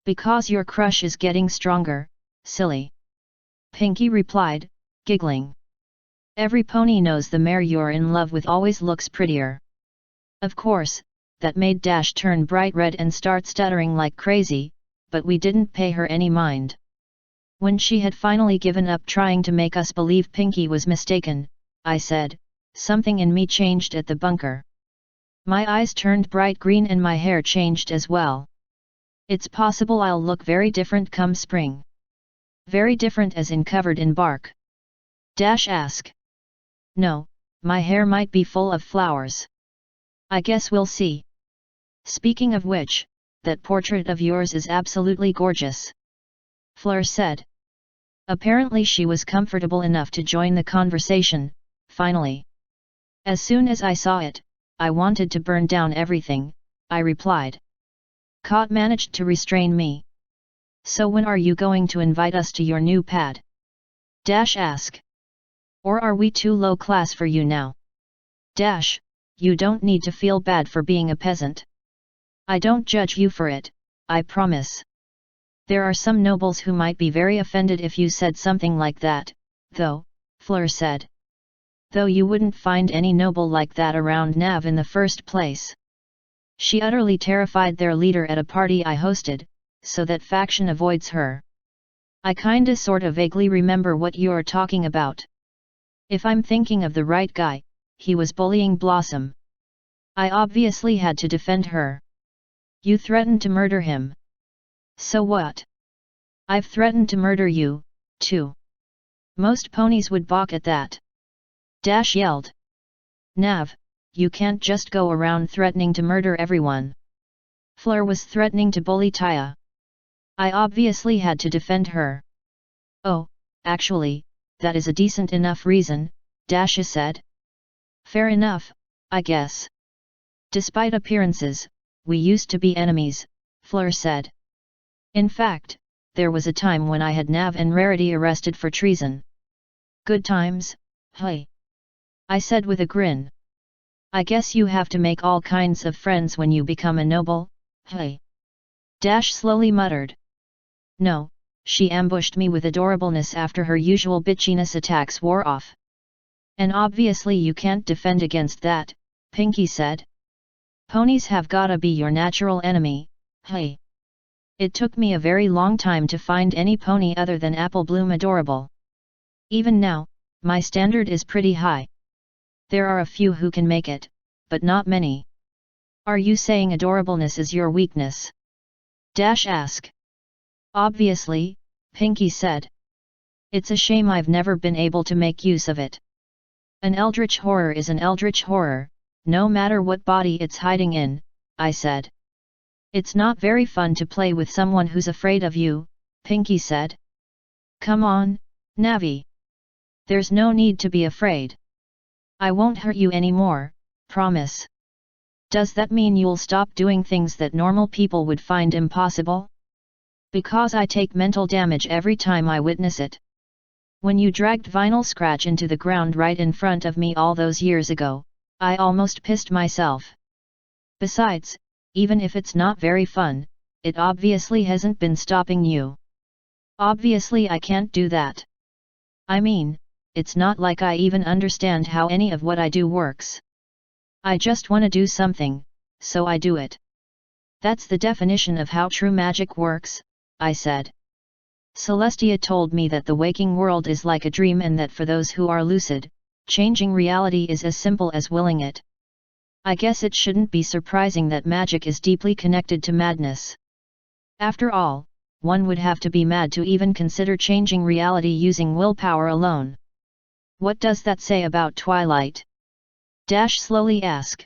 "Because your crush is getting stronger, silly." Pinky replied, giggling. "Every pony knows the mare you're in love with always looks prettier." Of course, that made Dash turn bright red and start stuttering like crazy, but we didn't pay her any mind. When she had finally given up trying to make us believe Pinky was mistaken, I said, "Something in me changed at the bunker. My eyes turned bright green and my hair changed as well. It's possible I'll look very different come spring." "Very different as in covered in bark?" Dash asked. "No, my hair might be full of flowers. I guess we'll see. Speaking of which, that portrait of yours is absolutely gorgeous," Fleur said. Apparently she was comfortable enough to join the conversation, finally. "As soon as I saw it, I wanted to burn down everything," I replied. Kot managed to restrain me. "So when are you going to invite us to your new pad?" Dash asked. "Or are we too low class for you now?" "Dash, you don't need to feel bad for being a peasant. I don't judge you for it, I promise. There are some nobles who might be very offended if you said something like that, though," Fleur said. "Though you wouldn't find any noble like that around Nav in the first place. She utterly terrified their leader at a party I hosted, so that faction avoids her." "I kinda sorta vaguely remember what you're talking about. If I'm thinking of the right guy, he was bullying Blossom. I obviously had to defend her." "You threatened to murder him. So what?" "I've threatened to murder you, too." Most ponies would balk at that. Dash yelled. "Nav, you can't just go around threatening to murder everyone." Fleur was threatening to bully Taya. I obviously had to defend her. "Oh, actually, that is a decent enough reason," Dasha said. "Fair enough, I guess. Despite appearances, we used to be enemies," Fleur said. "In fact, there was a time when I had Nav and Rarity arrested for treason." "Good times, hey?" I said with a grin. "I guess you have to make all kinds of friends when you become a noble, hey?" Dash slowly muttered. "No, she ambushed me with adorableness after her usual bitchiness attacks wore off." "And obviously you can't defend against that," Pinky said. "Ponies have gotta be your natural enemy, hey?" It took me a very long time to find any pony other than Apple Bloom adorable. Even now, my standard is pretty high. There are a few who can make it, but not many. Are you saying adorableness is your weakness? Dash asked. Obviously, Pinky said. It's a shame I've never been able to make use of it. An eldritch horror is an eldritch horror, no matter what body it's hiding in, I said. It's not very fun to play with someone who's afraid of you, Pinky said. Come on, Navi. There's no need to be afraid. I won't hurt you anymore, promise. Does that mean you'll stop doing things that normal people would find impossible? Because I take mental damage every time I witness it. When you dragged Vinyl Scratch into the ground right in front of me all those years ago, I almost pissed myself. Besides, even if it's not very fun, it obviously hasn't been stopping you. Obviously I can't do that. I mean, it's not like I even understand how any of what I do works. I just want to do something, so I do it. That's the definition of how true magic works, I said. Celestia told me that the waking world is like a dream and that for those who are lucid, changing reality is as simple as willing it. I guess it shouldn't be surprising that magic is deeply connected to madness. After all, one would have to be mad to even consider changing reality using willpower alone. What does that say about Twilight? Dash slowly asked.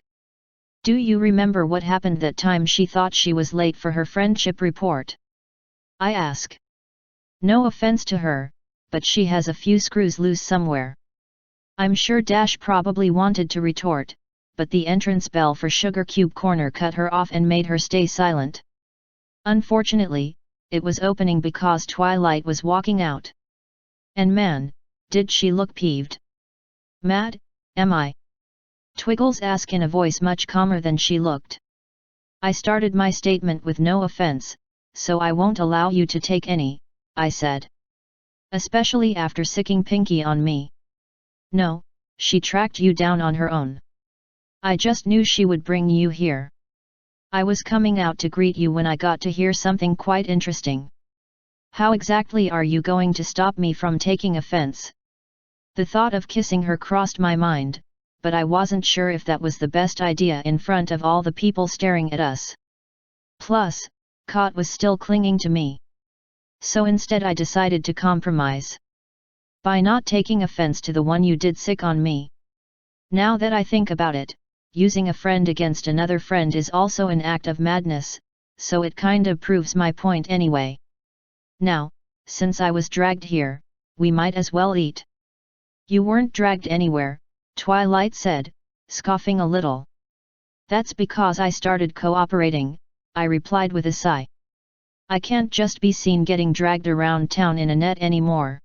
Do you remember what happened that time she thought she was late for her friendship report? I asked. No offense to her, but she has a few screws loose somewhere. I'm sure Dash probably wanted to retort, but the entrance bell for Sugar Cube Corner cut her off and made her stay silent. Unfortunately, it was opening because Twilight was walking out. And man, did she look peeved. Mad, am I? Twiggles asked in a voice much calmer than she looked. I started my statement with no offense, so I won't allow you to take any, I said. Especially after sicking Pinky on me. No, she tracked you down on her own. I just knew she would bring you here. I was coming out to greet you when I got to hear something quite interesting. How exactly are you going to stop me from taking offense? The thought of kissing her crossed my mind, but I wasn't sure if that was the best idea in front of all the people staring at us. Plus, Kot was still clinging to me. So instead I decided to compromise. By not taking offense to the one you did sick on me. Now that I think about it, using a friend against another friend is also an act of madness, so it kinda proves my point anyway. Now, since I was dragged here, we might as well eat. You weren't dragged anywhere, Twilight said, scoffing a little. That's because I started cooperating, I replied with a sigh. I can't just be seen getting dragged around town in a net anymore.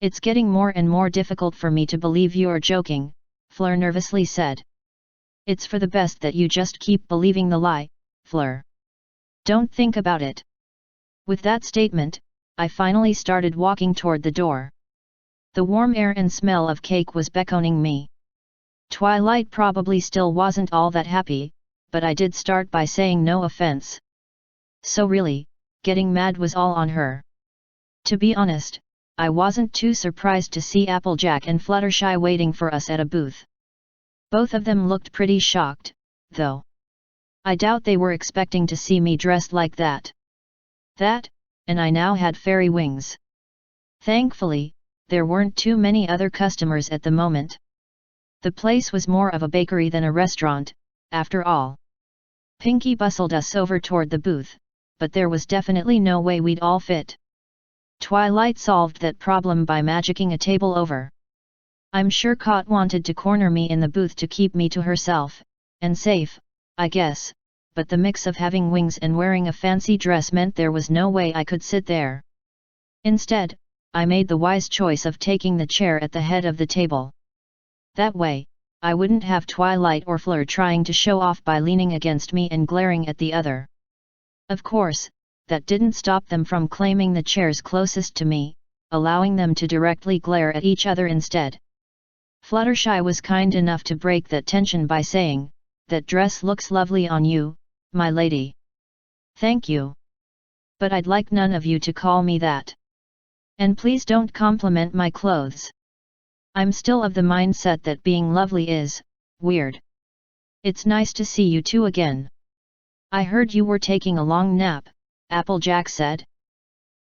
It's getting more and more difficult for me to believe you're joking, Fleur nervously said. It's for the best that you just keep believing the lie, Fleur. Don't think about it. With that statement, I finally started walking toward the door. The warm air and smell of cake was beckoning me. Twilight probably still wasn't all that happy, but I did start by saying no offense. So really, getting mad was all on her. To be honest, I wasn't too surprised to see Applejack and Fluttershy waiting for us at a booth. Both of them looked pretty shocked, though. I doubt they were expecting to see me dressed like that. And I now had fairy wings. Thankfully, there weren't too many other customers at the moment. The place was more of a bakery than a restaurant, after all. Pinky bustled us over toward the booth, but there was definitely no way we'd all fit. Twilight solved that problem by magicking a table over. I'm sure Kot wanted to corner me in the booth to keep me to herself, and safe, I guess, but the mix of having wings and wearing a fancy dress meant there was no way I could sit there. Instead, I made the wise choice of taking the chair at the head of the table. That way, I wouldn't have Twilight or Fleur trying to show off by leaning against me and glaring at the other. Of course, that didn't stop them from claiming the chairs closest to me, allowing them to directly glare at each other instead. Fluttershy was kind enough to break that tension by saying, "That dress looks lovely on you, my lady." "Thank you." But I'd like none of you to call me that. And please don't compliment my clothes. I'm still of the mindset that being lovely is weird. It's nice to see you two again. I heard you were taking a long nap, Applejack said.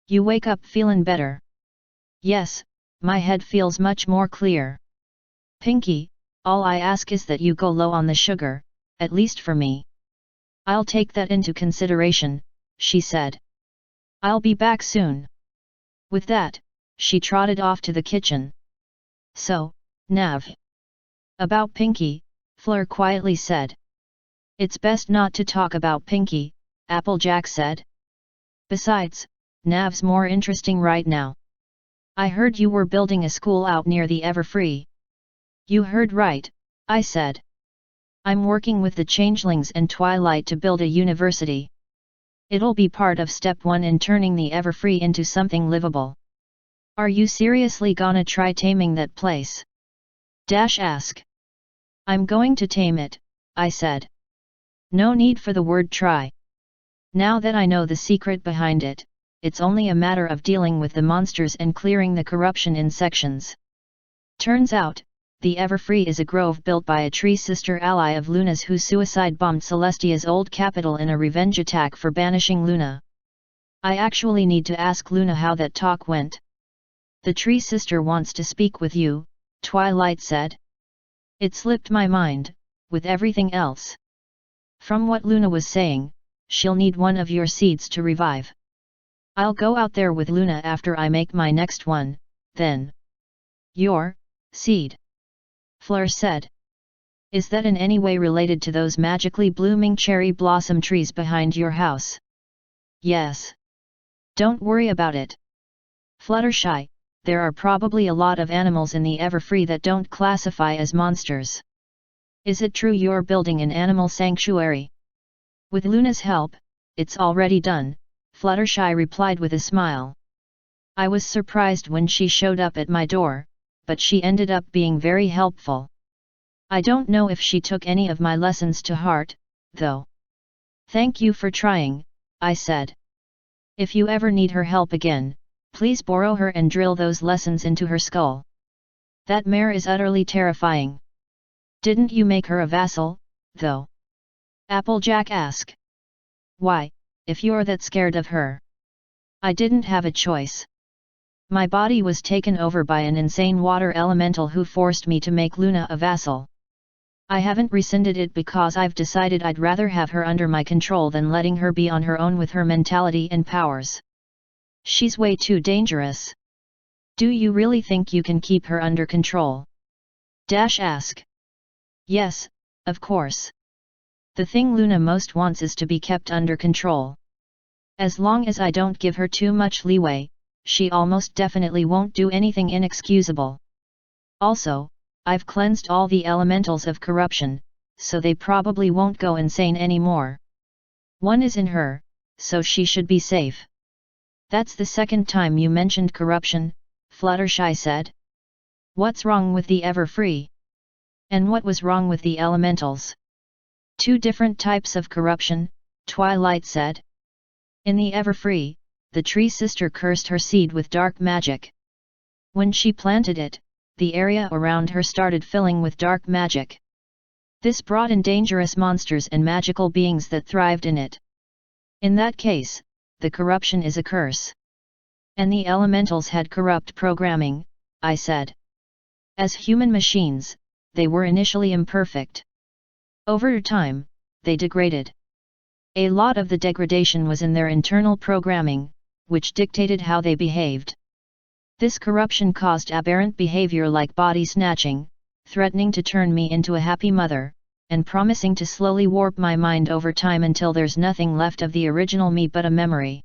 You wake up feelin' better? Yes, my head feels much more clear. Pinky, all I ask is that you go low on the sugar, at least for me. I'll take that into consideration, she said. I'll be back soon. With that, she trotted off to the kitchen. So, Nav. About Pinky, Fleur quietly said. It's best not to talk about Pinky, Applejack said. Besides, Nav's more interesting right now. I heard you were building a school out near the Everfree. You heard right, I said. I'm working with the Changelings and Twilight to build a university. It'll be part of step 1 in turning the Everfree into something livable. Are you seriously gonna try taming that place? Dash asked. I'm going to tame it, I said. No need for the word try. Now that I know the secret behind it, it's only a matter of dealing with the monsters and clearing the corruption in sections. Turns out, the Everfree is a grove built by a tree sister ally of Luna's who suicide-bombed Celestia's old capital in a revenge attack for banishing Luna. I actually need to ask Luna how that talk went. The tree sister wants to speak with you, Twilight said. It slipped my mind, with everything else. From what Luna was saying, she'll need one of your seeds to revive. I'll go out there with Luna after I make my next one, then. Your seed? Fleur said. Is that in any way related to those magically blooming cherry blossom trees behind your house? Yes. Don't worry about it. Fluttershy, there are probably a lot of animals in the Everfree that don't classify as monsters. Is it true you're building an animal sanctuary? With Luna's help, it's already done, Fluttershy replied with a smile. I was surprised when she showed up at my door, but she ended up being very helpful. I don't know if she took any of my lessons to heart, though. Thank you for trying, I said. If you ever need her help again, please borrow her and drill those lessons into her skull. That mare is utterly terrifying. Didn't you make her a vassal, though? Applejack asked. Why, if you're that scared of her? I didn't have a choice. My body was taken over by an insane water elemental who forced me to make Luna a vassal. I haven't rescinded it because I've decided I'd rather have her under my control than letting her be on her own with her mentality and powers. She's way too dangerous. Do you really think you can keep her under control? Dash asked. Yes, of course. The thing Luna most wants is to be kept under control. As long as I don't give her too much leeway, she almost definitely won't do anything inexcusable. Also, I've cleansed all the elementals of corruption, so they probably won't go insane anymore. One is in her, so she should be safe. That's the second time you mentioned corruption, Fluttershy said. What's wrong with the Everfree? And what was wrong with the elementals? Two different types of corruption, Twilight said. In the Everfree, the tree sister cursed her seed with dark magic. When she planted it, the area around her started filling with dark magic. This brought in dangerous monsters and magical beings that thrived in it. In that case, the corruption is a curse. And the elementals had corrupt programming, I said. As human machines, they were initially imperfect. Over time, they degraded. A lot of the degradation was in their internal programming, which dictated how they behaved. This corruption caused aberrant behavior like body snatching, threatening to turn me into a happy mother, and promising to slowly warp my mind over time until there's nothing left of the original me but a memory.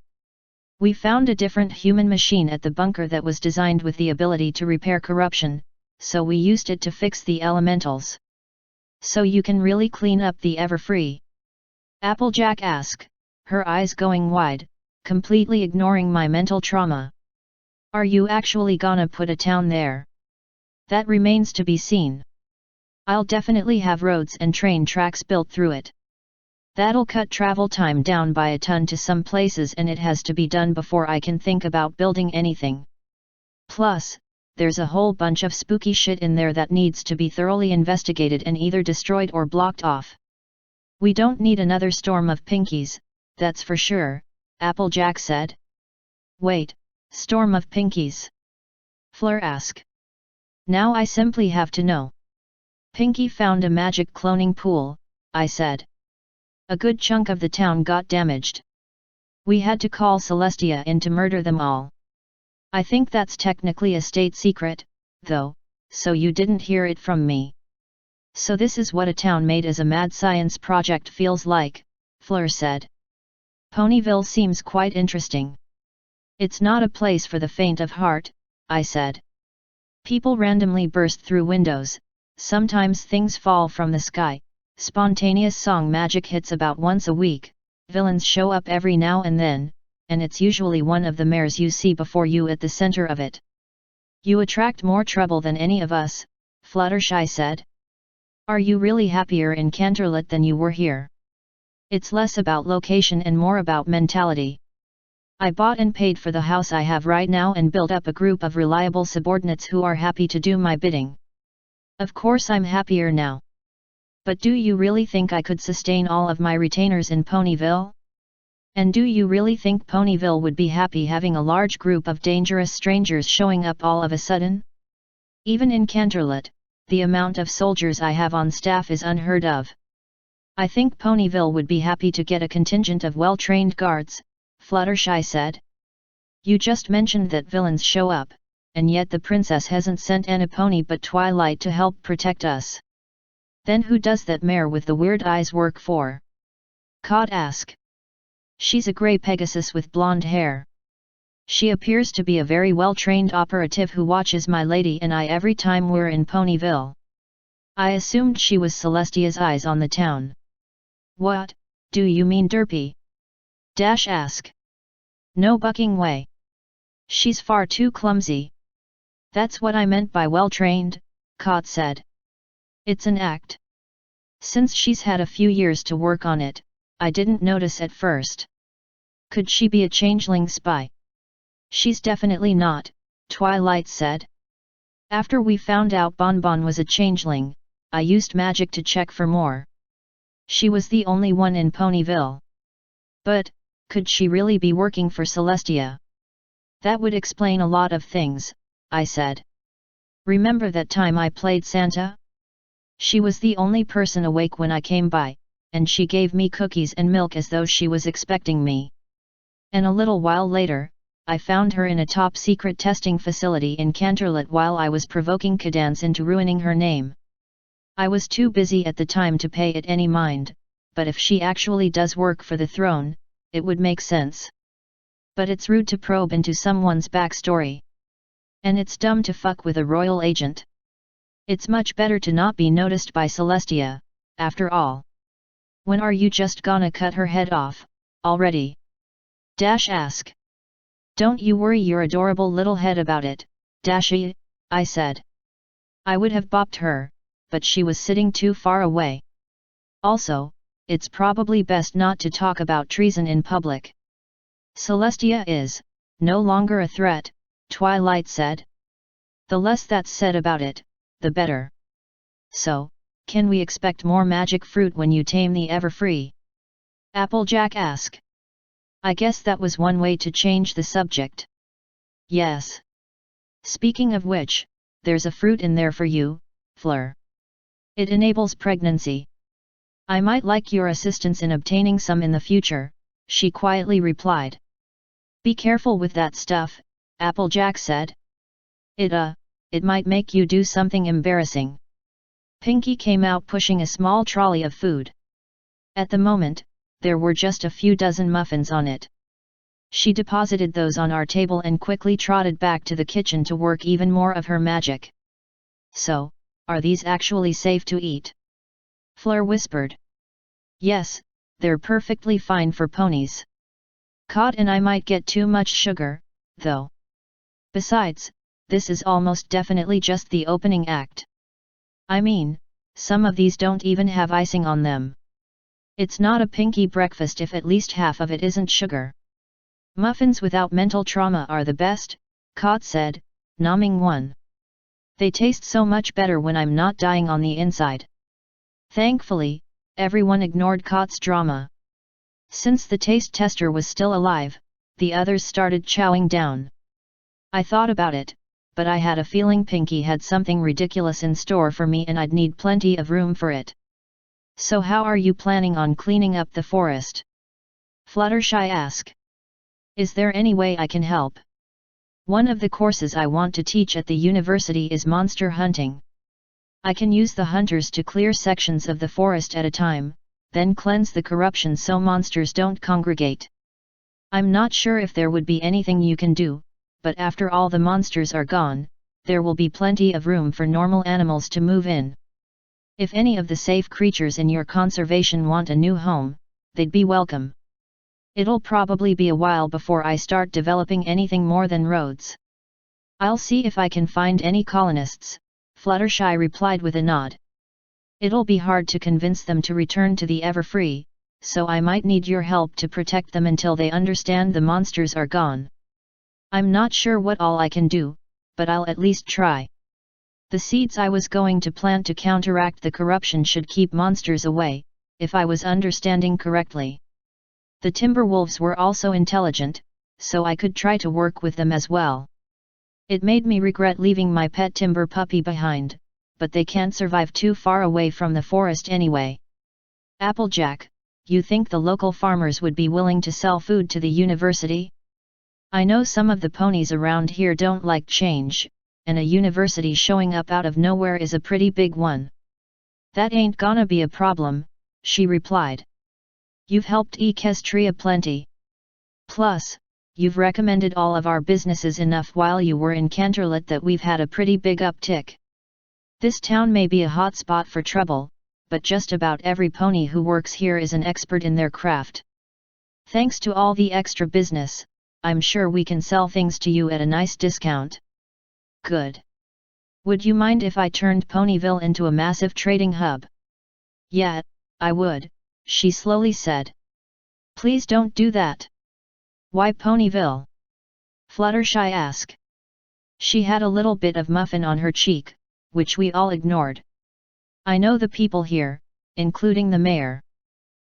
We found a different human machine at the bunker that was designed with the ability to repair corruption, so we used it to fix the elementals. So you can really clean up the Everfree? Applejack asked, her eyes going wide, completely ignoring my mental trauma. Are you actually gonna put a town there? That remains to be seen. I'll definitely have roads and train tracks built through it. That'll cut travel time down by a ton to some places, and it has to be done before I can think about building anything. Plus, there's a whole bunch of spooky shit in there that needs to be thoroughly investigated and either destroyed or blocked off. We don't need another storm of pinkies, that's for sure, Applejack said. Wait, storm of pinkies? Fleur asked. Now I simply have to know. Pinky found a magic cloning pool, I said. A good chunk of the town got damaged. We had to call Celestia in to murder them all. I think that's technically a state secret, though, so you didn't hear it from me. So this is what a town made as a mad science project feels like, Fleur said. Ponyville seems quite interesting. It's not a place for the faint of heart, I said. People randomly burst through windows, sometimes things fall from the sky, spontaneous song magic hits about once a week, villains show up every now and then, and it's usually one of the mares you see before you at the center of it. You attract more trouble than any of us, Fluttershy said. Are you really happier in Canterlot than you were here? It's less about location and more about mentality. I bought and paid for the house I have right now and built up a group of reliable subordinates who are happy to do my bidding. Of course I'm happier now. But do you really think I could sustain all of my retainers in Ponyville? And do you really think Ponyville would be happy having a large group of dangerous strangers showing up all of a sudden? Even in Canterlot, the amount of soldiers I have on staff is unheard of. I think Ponyville would be happy to get a contingent of well-trained guards, Fluttershy said. You just mentioned that villains show up, and yet the princess hasn't sent any pony but Twilight to help protect us. Then who does that mare with the weird eyes work for? Cod asked. She's a grey Pegasus with blonde hair. She appears to be a very well-trained operative who watches my lady and I every time we're in Ponyville. I assumed she was Celestia's eyes on the town. What, do you mean Derpy? Dash asked. No bucking way. She's far too clumsy. That's what I meant by well-trained, Cod said. It's an act. Since she's had a few years to work on it, I didn't notice at first. Could she be a changeling spy? She's definitely not, Twilight said. After we found out Bonbon was a changeling, I used magic to check for more. She was the only one in Ponyville. But, could she really be working for Celestia? That would explain a lot of things, I said. Remember that time I played Santa? She was the only person awake when I came by, and she gave me cookies and milk as though she was expecting me. And a little while later, I found her in a top-secret testing facility in Canterlot while I was provoking Cadance into ruining her name. I was too busy at the time to pay it any mind, but if she actually does work for the throne, it would make sense. But it's rude to probe into someone's backstory. And it's dumb to fuck with a royal agent. It's much better to not be noticed by Celestia, after all. When are you just gonna cut her head off, already? Dash asked. Don't you worry your adorable little head about it, Dashy, I said. I would have bopped her, but she was sitting too far away. Also, it's probably best not to talk about treason in public. Celestia is, no longer a threat, Twilight said. The less that's said about it, the better. So, can we expect more magic fruit when you tame the Everfree? Applejack asked. I guess that was one way to change the subject. Yes. Speaking of which, there's a fruit in there for you, Fleur. It enables pregnancy. I might like your assistance in obtaining some in the future, she quietly replied. Be careful with that stuff, Applejack said. It might make you do something embarrassing. Pinky came out pushing a small trolley of food. At the moment, there were just a few dozen muffins on it. She deposited those on our table and quickly trotted back to the kitchen to work even more of her magic. So, are these actually safe to eat? Fleur whispered. Yes, they're perfectly fine for ponies. Cod and I might get too much sugar, though. Besides, this is almost definitely just the opening act. I mean, some of these don't even have icing on them. It's not a Pinky breakfast if at least half of it isn't sugar. Muffins without mental trauma are the best, Kot said, nomming one. They taste so much better when I'm not dying on the inside. Thankfully, everyone ignored Kot's drama. Since the taste tester was still alive, the others started chowing down. I thought about it, but I had a feeling Pinky had something ridiculous in store for me and I'd need plenty of room for it. So how are you planning on cleaning up the forest? Fluttershy asked. Is there any way I can help? One of the courses I want to teach at the university is monster hunting. I can use the hunters to clear sections of the forest at a time, then cleanse the corruption so monsters don't congregate. I'm not sure if there would be anything you can do, but after all the monsters are gone, there will be plenty of room for normal animals to move in. If any of the safe creatures in your conservation want a new home, they'd be welcome. It'll probably be a while before I start developing anything more than roads. I'll see if I can find any colonists, Fluttershy replied with a nod. It'll be hard to convince them to return to the Everfree, so I might need your help to protect them until they understand the monsters are gone. I'm not sure what all I can do, but I'll at least try. The seeds I was going to plant to counteract the corruption should keep monsters away, if I was understanding correctly. The Timberwolves were also intelligent, so I could try to work with them as well. It made me regret leaving my pet timber puppy behind, but they can't survive too far away from the forest anyway. Applejack, you think the local farmers would be willing to sell food to the university? I know some of the ponies around here don't like change, and a university showing up out of nowhere is a pretty big one. That ain't gonna be a problem, she replied. You've helped Equestria plenty. Plus, you've recommended all of our businesses enough while you were in Canterlot that we've had a pretty big uptick. This town may be a hot spot for trouble, but just about every pony who works here is an expert in their craft. Thanks to all the extra business, I'm sure we can sell things to you at a nice discount. Good. Would you mind if I turned Ponyville into a massive trading hub? Yeah, I would, she slowly said. Please don't do that. Why Ponyville? Fluttershy asked. She had a little bit of muffin on her cheek, which we all ignored. I know the people here, including the mayor.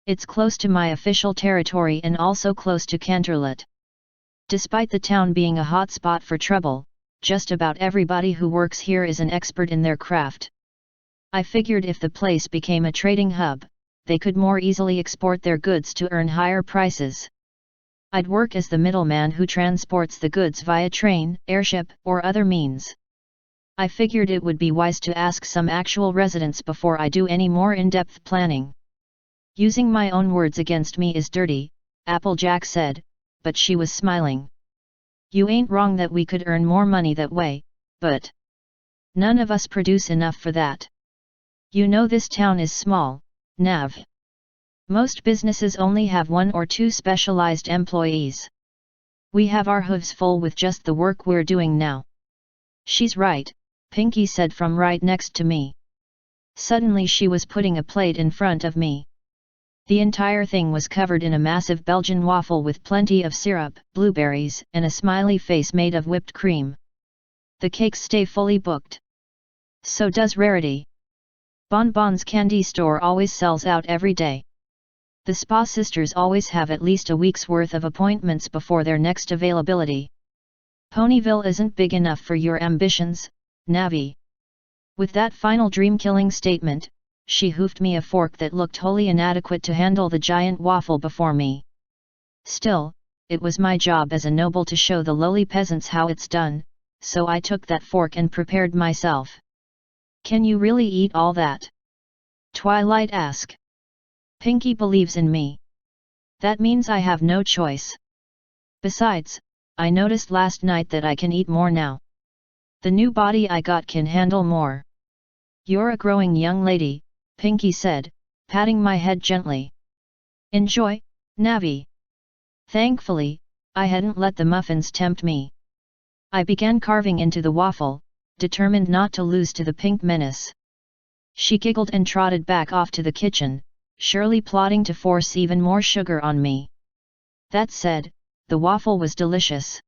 It's close to my official territory and also close to Canterlot. Despite the town being a hot spot for trouble, just about everybody who works here is an expert in their craft. I figured if the place became a trading hub, they could more easily export their goods to earn higher prices. I'd work as the middleman who transports the goods via train, airship, or other means. I figured it would be wise to ask some actual residents before I do any more in-depth planning. Using my own words against me is dirty, Applejack said, but she was smiling. You ain't wrong that we could earn more money that way, but none of us produce enough for that. You know this town is small, Nav. Most businesses only have 1 or 2 specialized employees. We have our hooves full with just the work we're doing now. She's right, Pinky said from right next to me. Suddenly she was putting a plate in front of me. The entire thing was covered in a massive Belgian waffle with plenty of syrup, blueberries, and a smiley face made of whipped cream. The cakes stay fully booked. So does Rarity. Bonbon's candy store always sells out every day. The Spa Sisters always have at least a week's worth of appointments before their next availability. Ponyville isn't big enough for your ambitions, Navi. With that final dream-killing statement, she hoofed me a fork that looked wholly inadequate to handle the giant waffle before me. Still, it was my job as a noble to show the lowly peasants how it's done, so I took that fork and prepared myself. Can you really eat all that? Twilight asked. Pinky believes in me. That means I have no choice. Besides, I noticed last night that I can eat more now. The new body I got can handle more. You're a growing young lady, Pinky said, patting my head gently. Enjoy, Navi. Thankfully, I hadn't let the muffins tempt me. I began carving into the waffle, determined not to lose to the pink menace. She giggled and trotted back off to the kitchen, surely plotting to force even more sugar on me. That said, the waffle was delicious.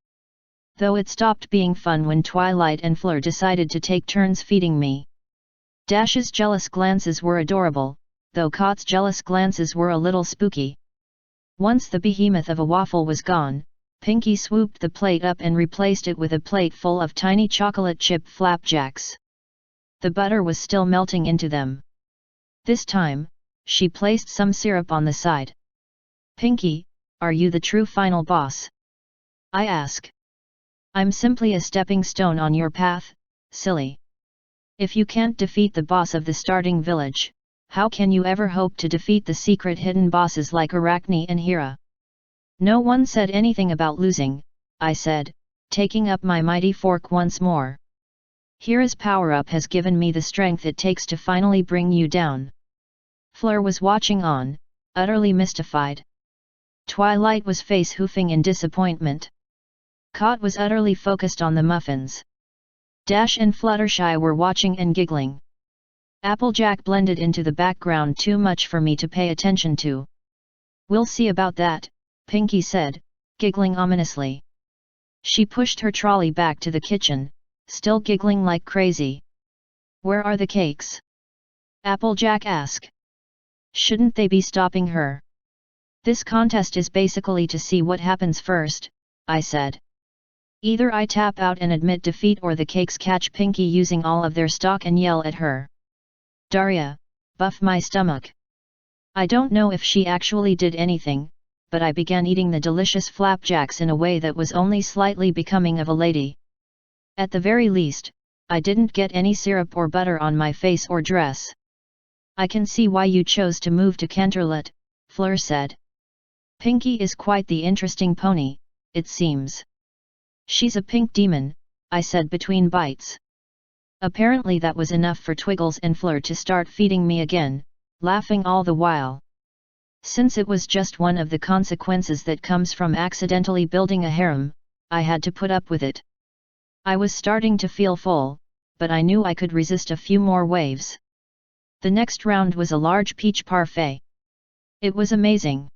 Though it stopped being fun when Twilight and Fleur decided to take turns feeding me. Dash's jealous glances were adorable, though Cot's jealous glances were a little spooky. Once the behemoth of a waffle was gone, Pinky swooped the plate up and replaced it with a plate full of tiny chocolate chip flapjacks. The butter was still melting into them. This time, she placed some syrup on the side. Pinky, are you the true final boss? I ask. I'm simply a stepping stone on your path, silly. If you can't defeat the boss of the starting village, how can you ever hope to defeat the secret hidden bosses like Arachne and Hera? No one said anything about losing, I said, taking up my mighty fork once more. Hera's power-up has given me the strength it takes to finally bring you down. Fleur was watching on, utterly mystified. Twilight was face-hoofing in disappointment. Cot was utterly focused on the muffins. Dash and Fluttershy were watching and giggling. Applejack blended into the background too much for me to pay attention to. We'll see about that, Pinky said, giggling ominously. She pushed her trolley back to the kitchen, still giggling like crazy. Where are the cakes? Applejack asked. Shouldn't they be stopping her? This contest is basically to see what happens first, I said. Either I tap out and admit defeat or the cakes catch Pinky using all of their stock and yell at her. Daria, buff my stomach. I don't know if she actually did anything, but I began eating the delicious flapjacks in a way that was only slightly becoming of a lady. At the very least, I didn't get any syrup or butter on my face or dress. I can see why you chose to move to Canterlot, Fleur said. Pinky is quite the interesting pony, it seems. She's a pink demon, I said between bites. Apparently that was enough for Twiggles and Fleur to start feeding me again, laughing all the while. Since it was just one of the consequences that comes from accidentally building a harem, I had to put up with it. I was starting to feel full, but I knew I could resist a few more waves. The next round was a large peach parfait. It was amazing.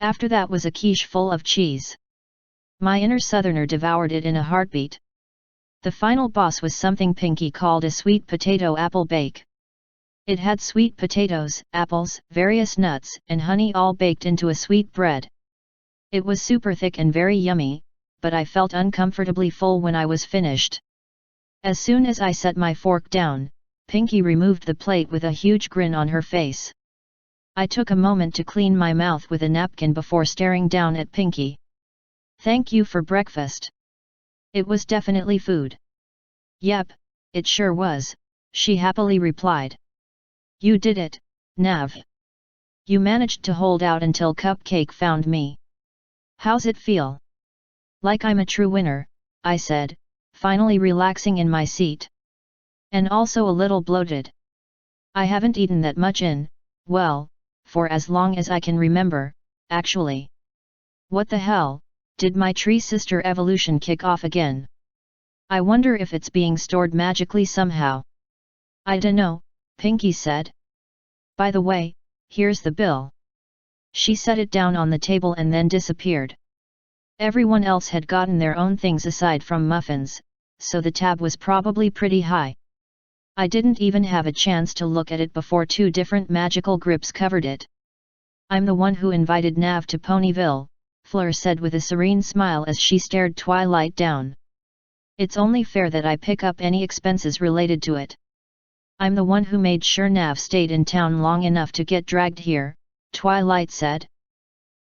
After that was a quiche full of cheese. My inner southerner devoured it in a heartbeat. The final boss was something Pinky called a sweet potato apple bake. It had sweet potatoes, apples, various nuts, and honey all baked into a sweet bread. It was super thick and very yummy, but I felt uncomfortably full when I was finished. As soon as I set my fork down, Pinky removed the plate with a huge grin on her face. I took a moment to clean my mouth with a napkin before staring down at Pinky. Thank you for breakfast. It was definitely food. Yep, it sure was, she happily replied. You did it, Nav. You managed to hold out until Cupcake found me. How's it feel? Like I'm a true winner, I said, finally relaxing in my seat. And also a little bloated. I haven't eaten that much well, for as long as I can remember, actually. What the hell, did my tree sister evolution kick off again? I wonder if it's being stored magically somehow. I dunno, Pinky said. By the way, here's the bill. She set it down on the table and then disappeared. Everyone else had gotten their own things aside from muffins, so the tab was probably pretty high. I didn't even have a chance to look at it before two different magical grips covered it. I'm the one who invited Nav to Ponyville, Fleur said with a serene smile as she stared Twilight down. It's only fair that I pick up any expenses related to it. I'm the one who made sure Nav stayed in town long enough to get dragged here, Twilight said.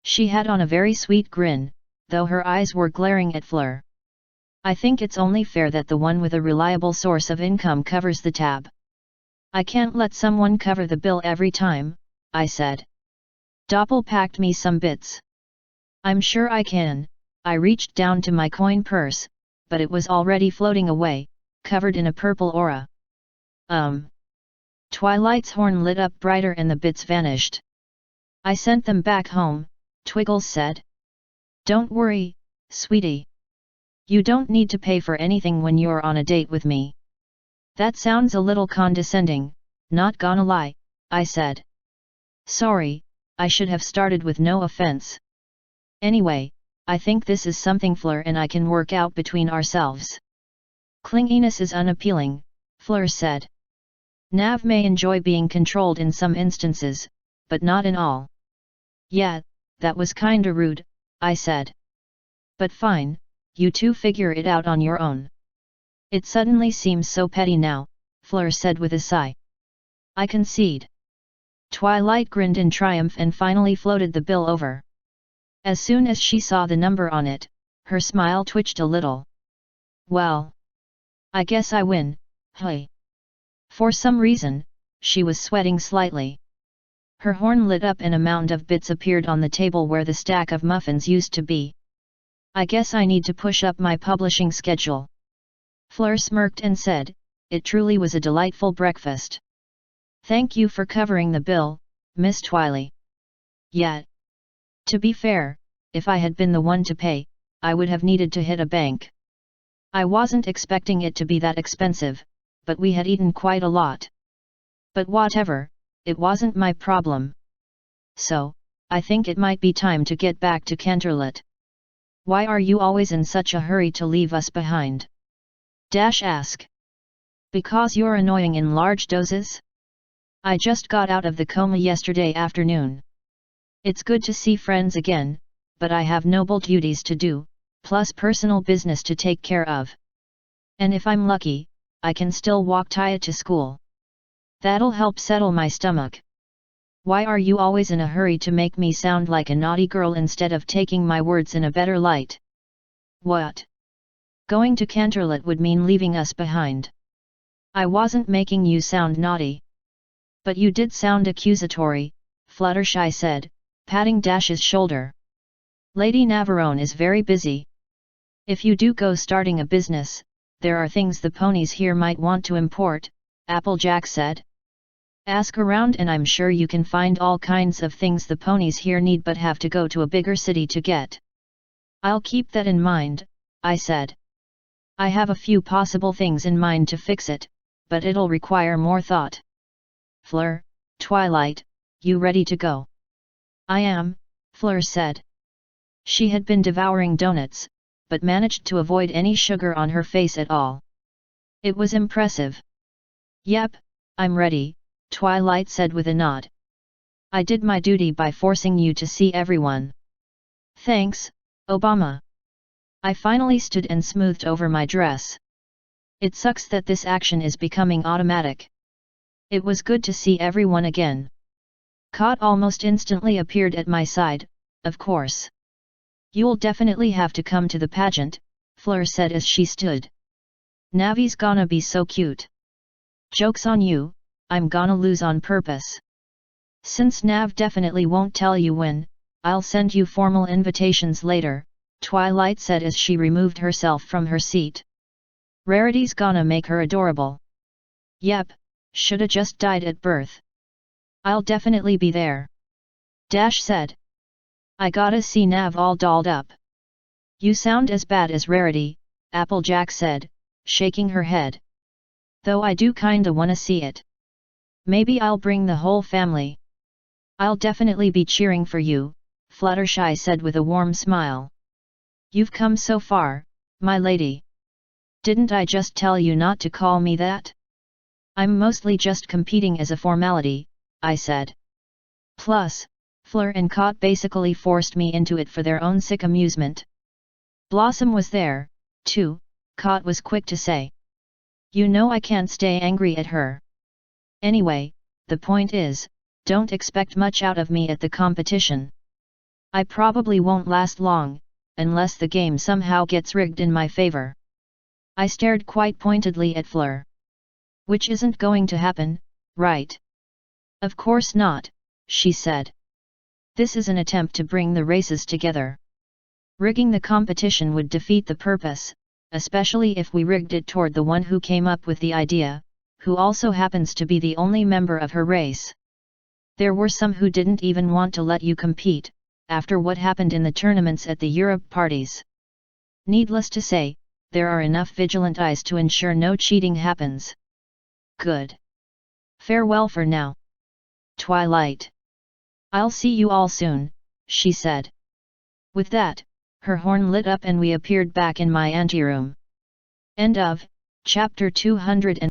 She had on a very sweet grin, though her eyes were glaring at Fleur. I think it's only fair that the one with a reliable source of income covers the tab. I can't let someone cover the bill every time, I said. Doppel packed me some bits. I'm sure I can. I reached down to my coin purse, but it was already floating away, covered in a purple aura. Twilight's horn lit up brighter and the bits vanished. I sent them back home, Twiggles said. Don't worry, sweetie. You don't need to pay for anything when you're on a date with me. That sounds a little condescending, not gonna lie, I said. Sorry, I should have started with no offense. Anyway, I think this is something Fleur and I can work out between ourselves. Clinginess is unappealing, Fleur said. Nav may enjoy being controlled in some instances, but not in all. Yeah, that was kinda rude, I said. But fine, you two figure it out on your own. It suddenly seems so petty now, Fleur said with a sigh. I concede. Twilight grinned in triumph and finally floated the bill over. As soon as she saw the number on it, her smile twitched a little. Well, I guess I win, hey. For some reason, she was sweating slightly. Her horn lit up and a mound of bits appeared on the table where the stack of muffins used to be. I guess I need to push up my publishing schedule. Fleur smirked and said, it truly was a delightful breakfast. Thank you for covering the bill, Miss Twiley. Yeah. To be fair, if I had been the one to pay, I would have needed to hit a bank. I wasn't expecting it to be that expensive, but we had eaten quite a lot. But whatever, it wasn't my problem. So, I think it might be time to get back to Canterlot. Why are you always in such a hurry to leave us behind? Dash asked. Because you're annoying in large doses? I just got out of the coma yesterday afternoon. It's good to see friends again, but I have noble duties to do, plus personal business to take care of. And if I'm lucky, I can still walk Taya to school. That'll help settle my stomach. Why are you always in a hurry to make me sound like a naughty girl instead of taking my words in a better light? What? Going to Canterlot would mean leaving us behind. I wasn't making you sound naughty. But you did sound accusatory, Fluttershy said, patting Dash's shoulder. Lady Navarone is very busy. If you do go starting a business, there are things the ponies here might want to import, Applejack said. Ask around and I'm sure you can find all kinds of things the ponies here need but have to go to a bigger city to get. I'll keep that in mind, I said. I have a few possible things in mind to fix it, but it'll require more thought. Fleur, Twilight, you ready to go? I am, Fleur said. She had been devouring donuts, but managed to avoid any sugar on her face at all. It was impressive. Yep, I'm ready, Twilight said with a nod. I did my duty by forcing you to see everyone. Thanks, Obama. I finally stood and smoothed over my dress. It sucks that this action is becoming automatic. It was good to see everyone again. Cot almost instantly appeared at my side, of course. You'll definitely have to come to the pageant, Fleur said as she stood. Navi's gonna be so cute. Joke's on you, I'm gonna lose on purpose. Since Nav definitely won't tell you when, I'll send you formal invitations later, Twilight said as she removed herself from her seat. Rarity's gonna make her adorable. Yep, shoulda just died at birth. I'll definitely be there. Dash said. I gotta see Nav all dolled up. You sound as bad as Rarity, Applejack said, shaking her head. Though I do kinda wanna see it. Maybe I'll bring the whole family. I'll definitely be cheering for you, Fluttershy said with a warm smile. You've come so far, my lady. Didn't I just tell you not to call me that? I'm mostly just competing as a formality, I said. Plus, Fleur and Cot basically forced me into it for their own sick amusement. Blossom was there, too, Cot was quick to say. You know I can't stay angry at her. Anyway, the point is, don't expect much out of me at the competition. I probably won't last long, unless the game somehow gets rigged in my favor. I stared quite pointedly at Fleur. Which isn't going to happen, right? Of course not, she said. This is an attempt to bring the races together. Rigging the competition would defeat the purpose, especially if we rigged it toward the one who came up with the idea, who also happens to be the only member of her race. There were some who didn't even want to let you compete, after what happened in the tournaments at the Europe parties. Needless to say, there are enough vigilant eyes to ensure no cheating happens. Good. Farewell for now. Twilight. I'll see you all soon, she said. With that, her horn lit up and we appeared back in my anteroom. End of Chapter 201.